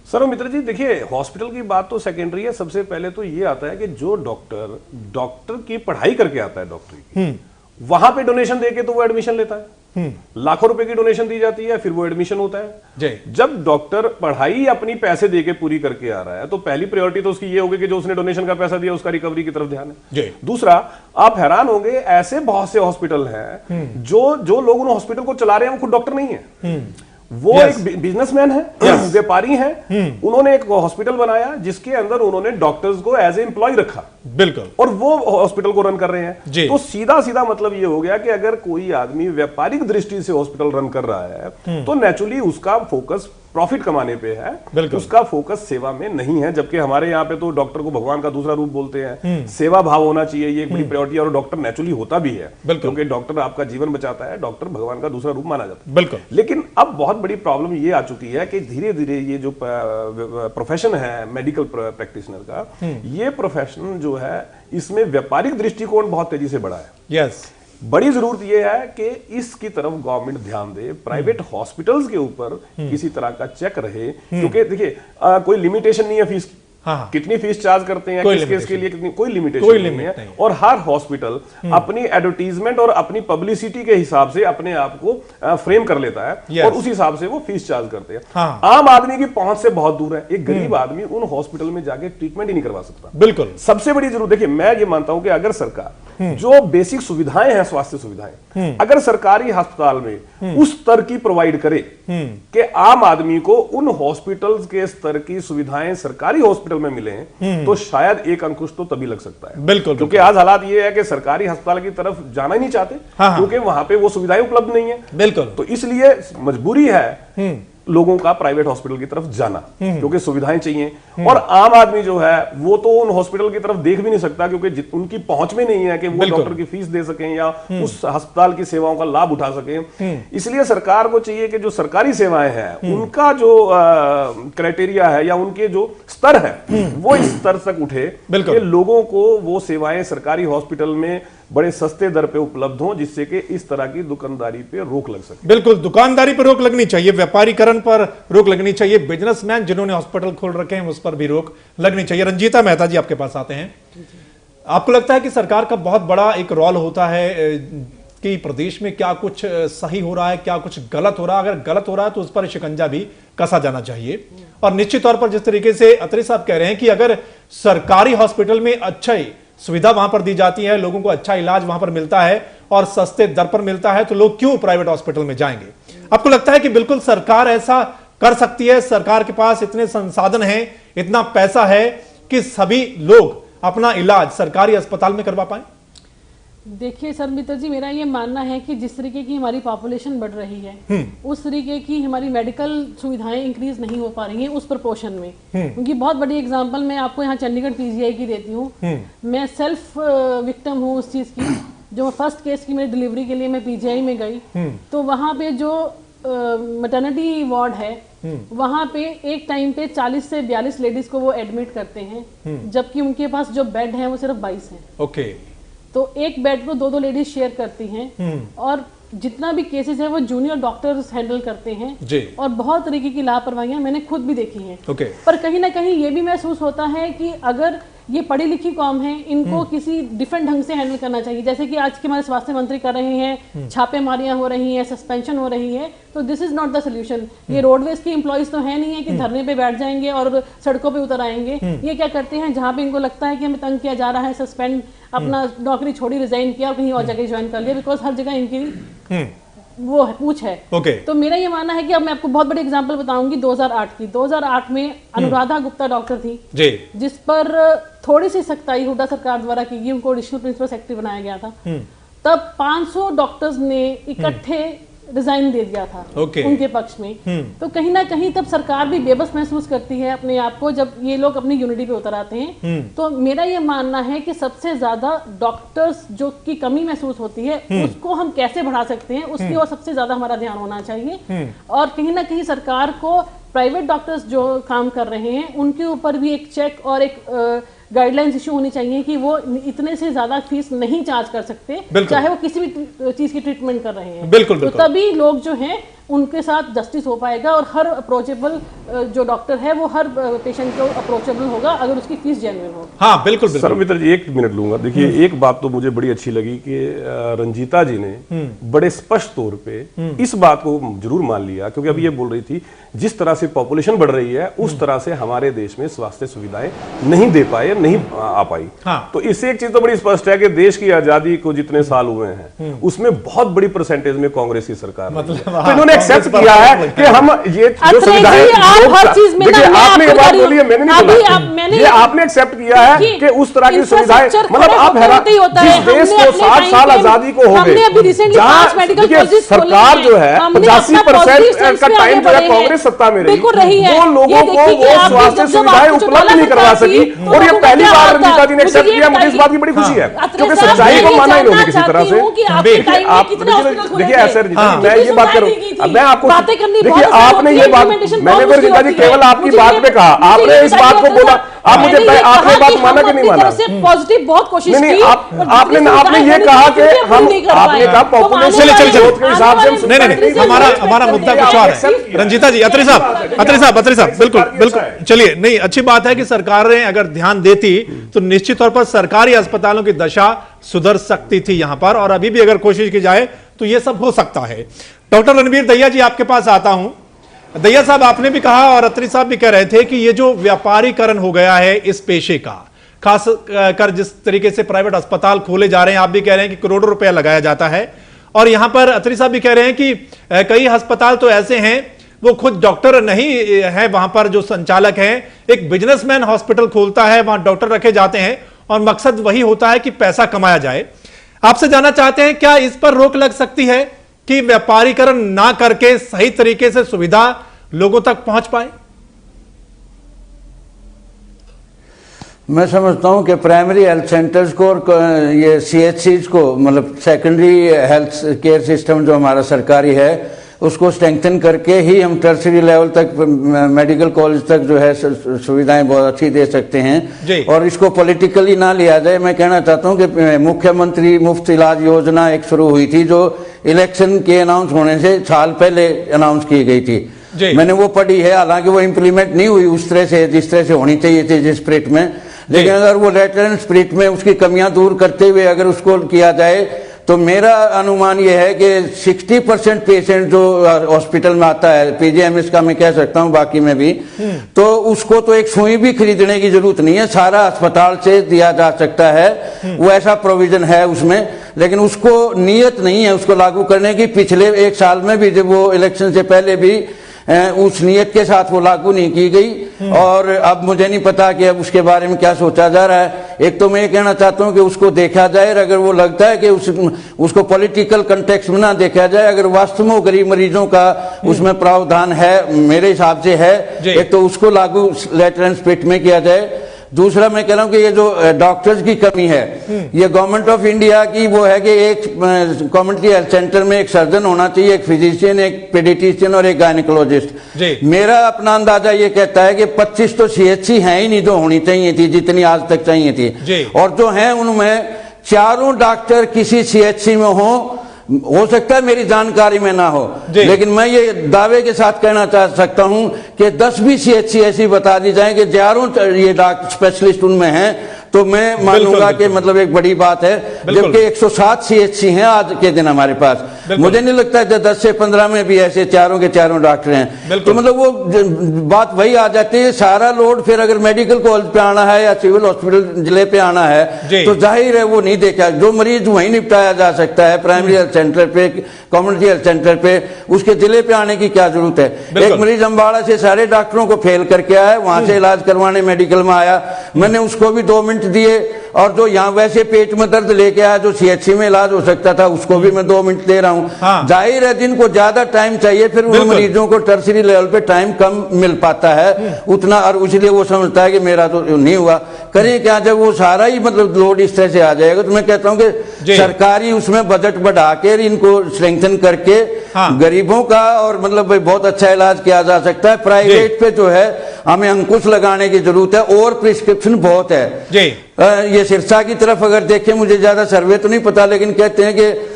सर मित्र जी, देखिए, हॉस्पिटल की बात तो सेकेंडरी है। सबसे पहले तो ये आता है कि जो डॉक्टर की पढ़ाई करके आता है डॉक्टरी, वहां पे डोनेशन देके तो वो एडमिशन लेता है, लाखों रुपए की डोनेशन दी जाती है, फिर वो एडमिशन होता है। जब डॉक्टर पढ़ाई अपनी पैसे देके पूरी करके आ रहा है तो पहली प्रायोरिटी तो उसकी ये होगी कि जो उसने डोनेशन का पैसा दिया उसका रिकवरी की तरफ ध्यान है। दूसरा, आप हैरान होंगे, ऐसे बहुत से हॉस्पिटल हैं जो लोग उन हॉस्पिटल को चला रहे हैं वो खुद डॉक्टर नहीं है, वो एक बिजनेसमैन है, व्यापारी है। उन्होंने एक हॉस्पिटल बनाया जिसके अंदर उन्होंने डॉक्टर्स को एज ए एम्प्लॉय रखा, बिल्कुल, और वो हॉस्पिटल को रन कर रहे हैं। तो सीधा मतलब ये हो गया कि अगर कोई आदमी व्यापारिक दृष्टि से हॉस्पिटल रन कर रहा है तो नेचुरली उसका फोकस प्रॉफिट कमाने पे है, उसका फोकस सेवा में नहीं है। जबकि हमारे यहाँ पे तो डॉक्टर को भगवान का दूसरा रूप बोलते हैं, सेवा भाव होना चाहिए, ये एक बड़ी प्रायोरिटी, और डॉक्टर नेचुरली होता भी है, क्योंकि डॉक्टर आपका जीवन बचाता है, डॉक्टर भगवान का दूसरा रूप माना जाता है, बिल्कुल। लेकिन अब बहुत बड़ी प्रॉब्लम ये आ चुकी है कि धीरे धीरे ये जो प्रोफेशन है मेडिकल प्रैक्टिशनर का, ये प्रोफेशन जो है इसमें व्यापारिक दृष्टिकोण बहुत तेजी से बढ़ा है। यस, बड़ी जरूरत यह है कि इसकी तरफ गवर्नमेंट ध्यान दे, प्राइवेट हॉस्पिटल्स के ऊपर किसी तरह का चेक रहे, क्योंकि देखिए कोई लिमिटेशन नहीं है फीस की, कितनी फीस चार्ज करते हैं, किस केस के लिए कितनी, कोई लिमिटेशन नहीं है। और हर हॉस्पिटल अपनी एडवर्टीजमेंट और अपनी पब्लिसिटी के हिसाब से अपने आप को फ्रेम कर लेता है और उस हिसाब से वो फीस चार्ज करते हैं। आम आदमी की पहुंच से बहुत दूर है, एक गरीब आदमी उन हॉस्पिटल में जाके ट्रीटमेंट ही नहीं करवा सकता। बिल्कुल, सबसे बड़ी जरूरत, देखिए मैं ये मानता हूं कि अगर सरकार जो बेसिक सुविधाएं हैं, स्वास्थ्य सुविधाएं, अगर सरकारी अस्पताल में उस स्तर की प्रोवाइड करे कि आम आदमी को उन हॉस्पिटल्स के स्तर की सुविधाएं सरकारी हॉस्पिटल में मिले, तो शायद एक अंकुश तो तभी लग सकता है। बिल्कुल, क्योंकि आज हालात ये है कि सरकारी अस्पताल की तरफ जाना ही नहीं चाहते, क्योंकि वहां पे वो सुविधाएं उपलब्ध नहीं है। बिल्कुल, तो इसलिए मजबूरी है लोगों का प्राइवेट हॉस्पिटल की तरफ जाना, क्योंकि सुविधाएं चाहिए। और आम आदमी जो है वो तो उन हॉस्पिटल की तरफ देख भी नहीं सकता, क्योंकि उनकी पहुंच में नहीं है कि वो डॉक्टर की फीस दे सकें या उस अस्पताल की सेवाओं का लाभ उठा सकें। इसलिए सरकार को चाहिए कि जो सरकारी सेवाएं हैं उनका जो क्राइटेरिया है या उनके जो स्तर है वो इस स्तर तक उठे कि लोगों को वो सेवाएं सरकारी हॉस्पिटल में बड़े सस्ते दर पे उपलब्ध हों, जिससे कि इस तरह की दुकानदारी पे रोक लग सके। बिल्कुल, दुकानदारी पर रोक लगनी चाहिए, व्यापारीकरण पर रोक लगनी चाहिए, बिजनेसमैन जिन्होंने हॉस्पिटल खोल रखे हैं उस पर भी रोक लगनी चाहिए। रंजीता मेहता जी आपके पास आते हैं। आपको लगता है कि सरकार का बहुत बड़ा एक रोल होता है कि प्रदेश में क्या कुछ सही हो रहा है, क्या कुछ गलत हो रहा है? अगर गलत हो रहा है तो उस पर शिकंजा भी कसा जाना चाहिए। और निश्चित तौर पर जिस तरीके से अत्री साहब कह रहे हैं कि अगर सरकारी हॉस्पिटल में अच्छी सुविधा वहां पर दी जाती है, लोगों को अच्छा इलाज वहां पर मिलता है और सस्ते दर पर मिलता है, तो लोग क्यों प्राइवेट हॉस्पिटल में जाएंगे? आपको लगता है कि बिल्कुल सरकार ऐसा कर सकती है, सरकार के पास इतने संसाधन हैं, इतना पैसा है कि सभी लोग अपना इलाज सरकारी अस्पताल में करवा पाए? देखिए सर मित्र जी, मेरा ये मानना है कि जिस तरीके की हमारी पॉपुलेशन बढ़ रही है उस तरीके की हमारी मेडिकल सुविधाएं इंक्रीज नहीं हो पा रही हैं उस प्रोपोर्शन में। क्योंकि बहुत बड़ी एग्जांपल मैं आपको यहाँ चंडीगढ़ पीजीआई की देती हूँ। मैं सेल्फ विक्टिम हूँ उस चीज की। जो फर्स्ट केस की मेरी डिलीवरी के लिए मैं पीजीआई में गई तो वहाँ पे जो मैटरनिटी वार्ड है वहाँ पे एक टाइम पे 40 से 42 लेडीज को वो एडमिट करते हैं, जबकि उनके पास जो बेड है वो सिर्फ 22 है। ओके। तो एक बेड को दो लेडीज शेयर करती हैं और जितना भी केसेस है वो जूनियर डॉक्टर्स हैंडल करते हैं जी। और बहुत तरीके की लापरवाहियां मैंने खुद भी देखी हैं। ओके। पर कहीं ना कहीं ये भी महसूस होता है कि अगर ये पढ़ी लिखी कौम है, इनको किसी डिफरेंट ढंग से हैंडल करना चाहिए। जैसे कि आज के हमारे स्वास्थ्य मंत्री कर रहे हैं, छापेमारियां हो रही हैं, सस्पेंशन हो रही है, तो this is not the solution. ये रोडवेज के एम्प्लॉइज तो है नहीं है कि धरने पे बैठ जाएंगे और सड़कों पे उतर आएंगे। ये क्या करते हैं, जहां पे इनको लगता है कि हमें तंग किया जा रहा है, सस्पेंड अपना नौकरी छोड़ी, रिजाइन किया और कहीं और जगह ज्वाइन कर लिया, बिकॉज हर जगह इनकी वो है, पूछ है। तो मेरा ये मानना है कि अब मैं आपको बहुत बड़ी एग्जांपल बताऊंगी 2008 की। 2008 में अनुराधा गुप्ता डॉक्टर थी जी, जिस पर थोड़ी सी सख्ताई हुड्डा सरकार द्वारा की गई, उनको एडिशनल प्रिंसिपल सेक्रेटरी बनाया गया था। तब 500 डॉक्टर्स ने इकट्ठे रिजाइन दे दिया था उनके पक्ष में। तो कहीं ना कहीं तब सरकार भी बेबस महसूस करती है अपने आप को जब ये लोग अपनी यूनिटी पे उतर आते हैं। तो मेरा ये मानना है कि सबसे ज्यादा डॉक्टर्स जो की कमी महसूस होती है उसको हम कैसे बढ़ा सकते हैं, उसकी ओर सबसे ज्यादा हमारा ध्यान होना चाहिए। और कहीं ना कहीं सरकार को प्राइवेट डॉक्टर्स जो काम कर रहे हैं उनके ऊपर भी एक चेक और एक गाइडलाइंस इशू होनी चाहिए कि वो इतने से ज्यादा फीस नहीं चार्ज कर सकते, चाहे वो किसी भी चीज की ट्रीटमेंट कर रहे हैं। बिल्कुल, तो तभी लोग जो हैं उनके साथ जस्टिस हो पाएगा और हर अप्रोचेबल जो डॉक्टर है वो हर पेशेंट को अप्रोचेबल होगा अगर उसकी फीस जेन्युइन हो। हाँ बिल्कुल। सर मित्र जी 1 मिनट लूंगा। देखिए एक बात तो मुझे बड़ी अच्छी लगी कि रंजीता जी ने बड़े स्पष्ट तौर पे इस बात को जरूर मान लिया, क्योंकि अभी ये बोल रही थी जिस तरह से पॉपुलेशन बढ़ रही है उस तरह से हमारे देश में स्वास्थ्य सुविधाएं नहीं दे पाए, नहीं आ पाई। तो इससे एक चीज तो बड़ी स्पष्ट है कि देश की आजादी को जितने साल हुए हैं उसमें बहुत बड़ी परसेंटेज में कांग्रेस की सरकार तो इन्होंने एक्सेप्ट किया है कि हम ये जो सुविधाएं, देखिए आपने ये बात बोली है, मैंने नहीं बोला, ये आपने एक्सेप्ट किया है कि उस तरह की सुविधाएं, मतलब आप हैरान, जिस देश को 60 साल आजादी को हो गए, जहां देखिए सरकार जो है 85% का टाइम जो है कांग्रेस सत्ता में रही, वो लोगों को वो स्वास्थ्य सुविधाएं उपलब्ध नहीं करवा सकी। और ये पहली बार रंजीता जी ने एक्सेप्ट किया, मुझे इस बात की बड़ी खुशी है, क्योंकि सच्चाई को माना इन्होंने किसी तरह से। देखिए ऐसे मैं ये बात करूं, मैं आपको देखिए आपने ये बात, मैंने तो रंजीता जी केवल आपकी बात पे कहा, आपने इस बात को बोला, आप मुझे आपने बात माना कि नहीं माना? पॉजिटिव बहुत कोशिश नहीं, आपने ये कहा कि हम, आपने कहा पॉपुलेशन के हिसाब से नहीं, हमारा मुद्दा कुछ और है। रंजीता जी, अत्री साहब बिल्कुल चलिए, नहीं अच्छी बात है कि सरकार ने अगर ध्यान देती तो निश्चित तौर पर सरकारी अस्पतालों की दशा सुधर सकती थी यहां पर, और अभी भी अगर कोशिश की जाए तो यह सब हो सकता है। डॉक्टर रणवीर दहिया जी आपके पास आता हूं। दहिया साहब, आपने भी कहा और अत्री साहब भी कह रहे थे कि ये जो व्यापारीकरण हो गया है इस पेशे का, खास कर जिस तरीके से प्राइवेट अस्पताल खोले जा रहे हैं, आप भी कह रहे हैं कि करोड़ों रुपया लगाया जाता है, और यहां पर अत्री साहब भी कह रहे हैं कि कई अस्पताल तो ऐसे हैं वो खुद डॉक्टर नहीं है, वहां पर जो संचालक हैं, एक बिजनेसमैन हॉस्पिटल खोलता है, वहां डॉक्टर रखे जाते हैं और मकसद वही होता है कि पैसा कमाया जाए। आपसे जानना चाहते हैं क्या इस पर रोक लग सकती है कि व्यापारीकरण ना करके सही तरीके से सुविधा लोगों तक पहुंच पाए? मैं समझता हूं कि प्राइमरी हेल्थ सेंटर्स को और ये सीएचसीज को, मतलब सेकेंडरी हेल्थ केयर सिस्टम जो हमारा सरकारी है, उसको स्ट्रेंथन करके ही हम टर्सरी लेवल तक, मेडिकल कॉलेज तक जो है सुविधाएं बहुत अच्छी दे सकते हैं। और इसको पॉलिटिकली ना लिया जाए। मैं कहना चाहता हूं कि मुख्यमंत्री मुफ्त इलाज योजना एक शुरू हुई थी, जो इलेक्शन के अनाउंस होने से साल पहले अनाउंस की गई थी। मैंने वो पढ़ी है, हालांकि वो इम्प्लीमेंट नहीं हुई उस तरह से जिस तरह से होनी चाहिए थी, जिस स्पिरिट में। लेकिन अगर वो लेटर एंड स्पिरिट में उसकी कमियां दूर करते हुए अगर उसको किया जाए, तो मेरा अनुमान ये है कि 60% पेशेंट जो हॉस्पिटल में आता है, पीजीएमएस का मैं कह सकता हूं, बाकी में भी, तो उसको तो एक सुई भी खरीदने की जरूरत नहीं है, सारा अस्पताल से दिया जा सकता है। वो ऐसा प्रोविजन है उसमें, लेकिन उसको नियत नहीं है उसको लागू करने की। पिछले एक साल में भी, जब वो इलेक्शन से पहले भी उस नियत के साथ वो लागू नहीं की गई। और अब मुझे नहीं पता कि अब उसके बारे में क्या सोचा जा रहा है। एक तो मैं ये कहना चाहता हूं कि उसको देखा जाए, अगर वो लगता है कि उसको पॉलिटिकल कंटेक्स्ट में ना देखा जाए, अगर वास्तव में गरीब मरीजों का उसमें प्रावधान है, मेरे हिसाब से है, एक तो उसको लागू लेटर एंड स्पिरिट में किया जाए। दूसरा मैं कह रहा हूं कि ये जो डॉक्टर्स की कमी है, ये गवर्नमेंट ऑफ इंडिया की वो है कि एक कम्युनिटी हेल्थ सेंटर में एक सर्जन होना चाहिए, एक फिजिशियन, एक पेडिट्रिशियन और एक गायनिकोलॉजिस्ट। मेरा अपना अंदाजा ये कहता है कि 25 तो सीएचसी हैं ही नहीं जो होनी चाहिए थी, जितनी आज तक चाहिए थी। और जो हैं उनमें 4 डॉक्टर किसी सीएचसी में हो सकता है मेरी जानकारी में ना हो, लेकिन मैं ये दावे के साथ कहना चाह सकता हूं कि 10 भी सीएचसी ऐसी बता दी जाए कि 4 ये डॉक्टर स्पेशलिस्ट उनमें हैं, तो मैं मानूंगा कि मतलब एक बड़ी बात है। जबकि 107 सीएचसी हैं आज के दिन हमारे पास। मुझे नहीं लगता है 10 से 15 में भी ऐसे 4 के 4 डॉक्टर हैं। तो मतलब वो बात वही आ जाती है, सारा लोड फिर अगर मेडिकल कॉलेज पे आना है या सिविल हॉस्पिटल जिले पे आना है, तो जाहिर है वो नहीं देखा। जो मरीज वहीं निपटाया जा सकता है प्राइमरी हेल्थ सेंटर पे, कम्युनिटी हेल्थ सेंटर पे, उसके जिले पे आने की क्या जरूरत है। एक मरीज अम्बाड़ा से सारे डॉक्टरों को फेल करके आया, वहां से इलाज करवाने मेडिकल में आया, मैंने उसको भी 2 मिनट दिए। और जो यहाँ वैसे पेट में दर्द लेके आया, जो सीएचसी में इलाज हो सकता था, उसको भी मैं 2 मिनट दे रहा हूँ। जाहिर है जिनको ज्यादा टाइम चाहिए, फिर उन मरीजों को टर्सरी लेवल पे टाइम कम मिल पाता है उतना, और इसलिए वो समझता है कि मेरा तो नहीं हुआ। करें क्या, जब वो सारा ही मतलब लोड इस तरह से आ जाएगा, तो मैं कहता हूँ कि सरकारी उसमें बजट बढ़ा के इनको स्ट्रेंथन करके गरीबों का और मतलब बहुत अच्छा इलाज किया जा सकता है। प्राइवेट पे जो है हमें अंकुश लगाने की जरूरत है, और प्रिस्क्रिप्शन बहुत है। ये सिरसा की तरफ अगर देखें, मुझे ज्यादा सर्वे तो नहीं पता, लेकिन कहते हैं कि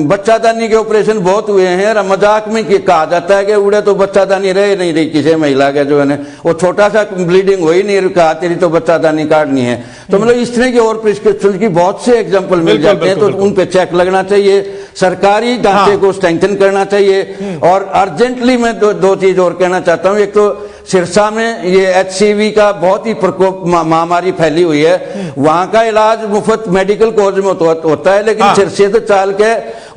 बच्चादानी के ऑपरेशन बहुत हुए हैं, और मजाक में कहा जाता है कि उड़े तो बच्चादानी रहे नहीं रही किसी महिला के, जो है वो छोटा सा ब्लीडिंग हो ही नहीं रहा, तेरी तो बच्चादानी काटनी है। तो मतलब इस तरह की और प्रिस्क्रिप्शन की बहुत से एग्जांपल मिल जाते हैं, तो उन पे चेक लगना चाहिए, सरकारी ढांचे को स्ट्रेंथन करना चाहिए। और अर्जेंटली मैं दो चीज और कहना चाहता हूँ। एक तो सिरसा में ये एचसीवी का बहुत ही प्रकोप महामारी फैली हुई है, वहां का इलाज मुफ्त मेडिकल कॉलेज में होता है, लेकिन सिरसे से चाल के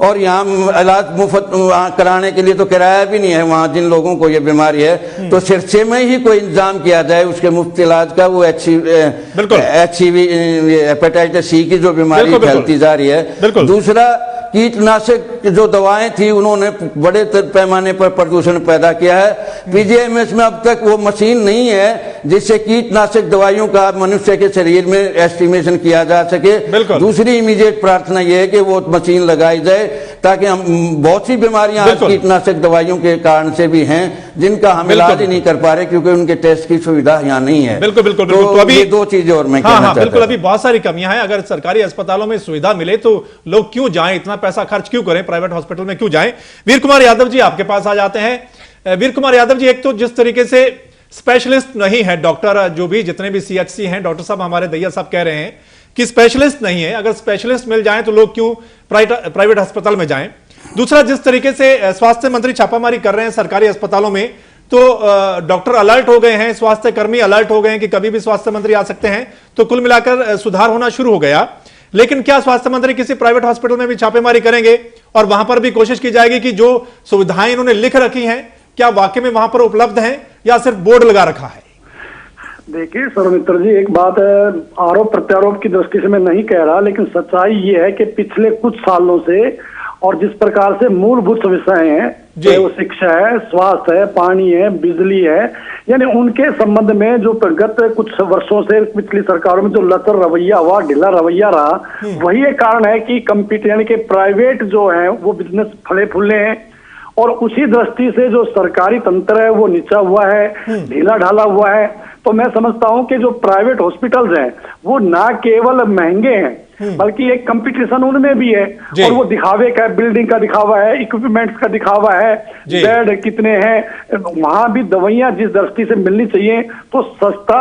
और यहाँ इलाज मुफ्त कराने के लिए तो किराया भी नहीं है वहां जिन लोगों को ये बीमारी है। तो सिरसे में ही कोई इंतजाम किया जाए उसके मुफ्त इलाज का। वो एचसीवी हेपेटाइटिस सी की जो बीमारी फैलती जा रही है। दूसरा, कीटनाशक जो दवाएं थी, उन्होंने बड़े पैमाने पर प्रदूषण पैदा किया है। पीजीएमएस में अब तक वो मशीन नहीं है जिससे कीटनाशक दवाइयों का मनुष्य के शरीर में एस्टिमेशन किया जा सके। दूसरी इमीडिएट प्रार्थना यह है कि वो मशीन लगाई जाए, ताकि हम बहुत सी बीमारियां आज कीटनाशक दवाइयों के कारण से भी हैं जिनका हम इलाज ही नहीं कर पा रहे, क्योंकि उनके टेस्ट की सुविधा यहाँ नहीं है। बिल्कुल। तो अभी 2 चीजें और मैं कहना चाहता हूं। बिल्कुल, अभी बहुत सारी कमियां हैं। अगर सरकारी अस्पतालों में सुविधा मिले तो लोग क्यों जाएं, इतना पैसा खर्च क्यों करें, प्राइवेट हॉस्पिटल में क्यों जाएं। वीर कुमार यादव जी आपके पास आ जाते हैं। वीर कुमार यादव जी, एक तो जिस तरीके से स्पेशलिस्ट नहीं है डॉक्टर, जो भी जितने भी सीएचसी हैं, डॉक्टर साहब हमारे दैया साहब कह रहे हैं कि स्पेशलिस्ट नहीं है। अगर स्पेशलिस्ट मिल जाए तो लोग क्यों प्राइवेट अस्पताल में जाएं। दूसरा, जिस तरीके से स्वास्थ्य मंत्री छापामारी कर रहे हैं सरकारी अस्पतालों में, तो डॉक्टर अलर्ट हो गए हैं, स्वास्थ्य कर्मी अलर्ट हो गए हैं कि कभी भी स्वास्थ्य मंत्री आ सकते हैं, तो कुल मिलाकर सुधार होना शुरू हो गया। लेकिन क्या स्वास्थ्य मंत्री किसी प्राइवेट हॉस्पिटल में भी छापेमारी करेंगे और वहां पर भी कोशिश की जाएगी कि जो सुविधाएं इन्होंने लिख रखी हैं क्या वाकई में वहां पर उपलब्ध हैं, या सिर्फ बोर्ड लगा रखा है? देखिए सौमित्र जी, एक बात आरोप प्रत्यारोप की दृष्टि से मैं नहीं कह रहा, लेकिन सच्चाई ये है कि पिछले कुछ सालों से और जिस प्रकार से मूलभूत सुविधाएं हैं, चाहे वो शिक्षा है, स्वास्थ्य है, पानी है, बिजली है, यानी उनके संबंध में जो गत कुछ वर्षों से पिछली सरकारों में जो लचर रवैया हुआ, ढीला रवैया रहा, वही एक कारण है कि यानी कि प्राइवेट जो है वो बिजनेस फले फूले हैं। और उसी दृष्टि से जो सरकारी तंत्र है वो नीचा हुआ है, ढीला ढाला हुआ है। तो मैं समझता हूं कि जो प्राइवेट हॉस्पिटल्स हैं वो ना केवल महंगे हैं बल्कि एक कंपटीशन उनमें भी है, और वो दिखावे का, बिल्डिंग का दिखावा है, इक्विपमेंट्स का दिखावा है, बेड कितने हैं, वहां भी दवाइयां जिस दृष्टि से मिलनी चाहिए तो सस्ता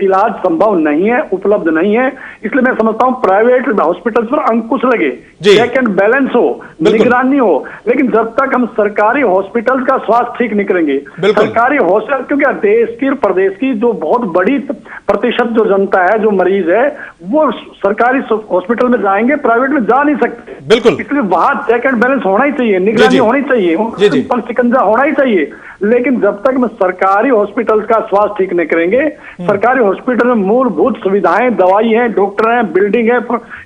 इलाज संभव नहीं है, उपलब्ध नहीं है। इसलिए मैं समझता हूं प्राइवेट हॉस्पिटल्स पर अंकुश लगे, चेक एंड बैलेंस हो, निगरानी हो। लेकिन जब तक हम सरकारी हॉस्पिटल का स्वास्थ्य ठीक नहीं करेंगे, सरकारी हॉस्पिटल, क्योंकि देश की प्रदेश की जो बहुत बड़ी प्रतिशत जो जनता है, जो मरीज है, वो सरकारी हॉस्पिटल में जाएंगे, प्राइवेट में जा नहीं सकते। बिल्कुल, इसलिए वहां चेक एंड बैलेंस होना ही चाहिए, निगरानी होनी चाहिए, पर शिकंजा होना ही चाहिए। लेकिन जब तक हम सरकारी हॉस्पिटल का स्वास्थ्य ठीक नहीं करेंगे, सरकारी हॉस्पिटल में मूलभूत सुविधाएं, दवाई है, डॉक्टर है, बिल्डिंग है,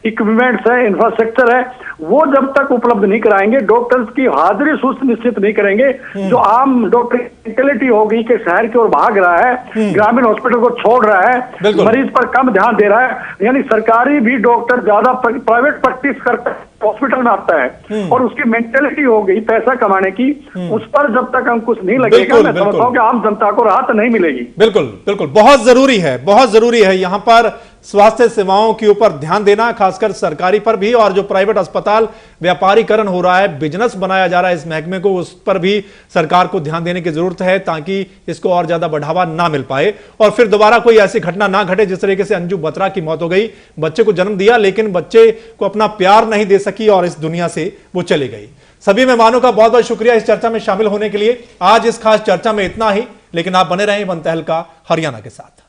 इक्विपमेंट्स है, इंफ्रास्ट्रक्चर है, वो जब तक उपलब्ध नहीं कराएंगे, डॉक्टर्स की हाजिरी सुनिश्चित नहीं करेंगे, जो आम डॉक्टर मेंटेलिटी होगी कि शहर की ओर भाग रहा है, ग्रामीण हॉस्पिटल को छोड़ रहा है, मरीज पर कम ध्यान दे रहा है, यानी सरकारी भी डॉक्टर ज्यादा प्राइवेट प्रैक्टिस करता है, हॉस्पिटल में आता है, और उसकी मेंटेलिटी हो गई पैसा कमाने की, उस पर जब तक हम कुछ नहीं लगेगा, मैं समझता हूं कि आम जनता को राहत नहीं मिलेगी। बिल्कुल बिल्कुल, बहुत जरूरी है यहाँ पर स्वास्थ्य सेवाओं के ऊपर ध्यान देना, खासकर सरकारी पर भी, और जो प्राइवेट अस्पताल व्यापारीकरण हो रहा है, बिजनेस बनाया जा रहा है इस महकमे को, उस पर भी सरकार को ध्यान देने की जरूरत है ताकि इसको और ज्यादा बढ़ावा ना मिल पाए और फिर दोबारा कोई ऐसी घटना ना घटे जिस तरीके से अंजू बत्रा की मौत हो गई। बच्चे को जन्म दिया लेकिन बच्चे को अपना प्यार नहीं दे सकी और इस दुनिया से वो चली गई। सभी मेहमानों का बहुत बहुत शुक्रिया इस चर्चा में शामिल होने के लिए। आज इस खास चर्चा में इतना ही, लेकिन आप बने रहें वन तहलका हरियाणा के साथ।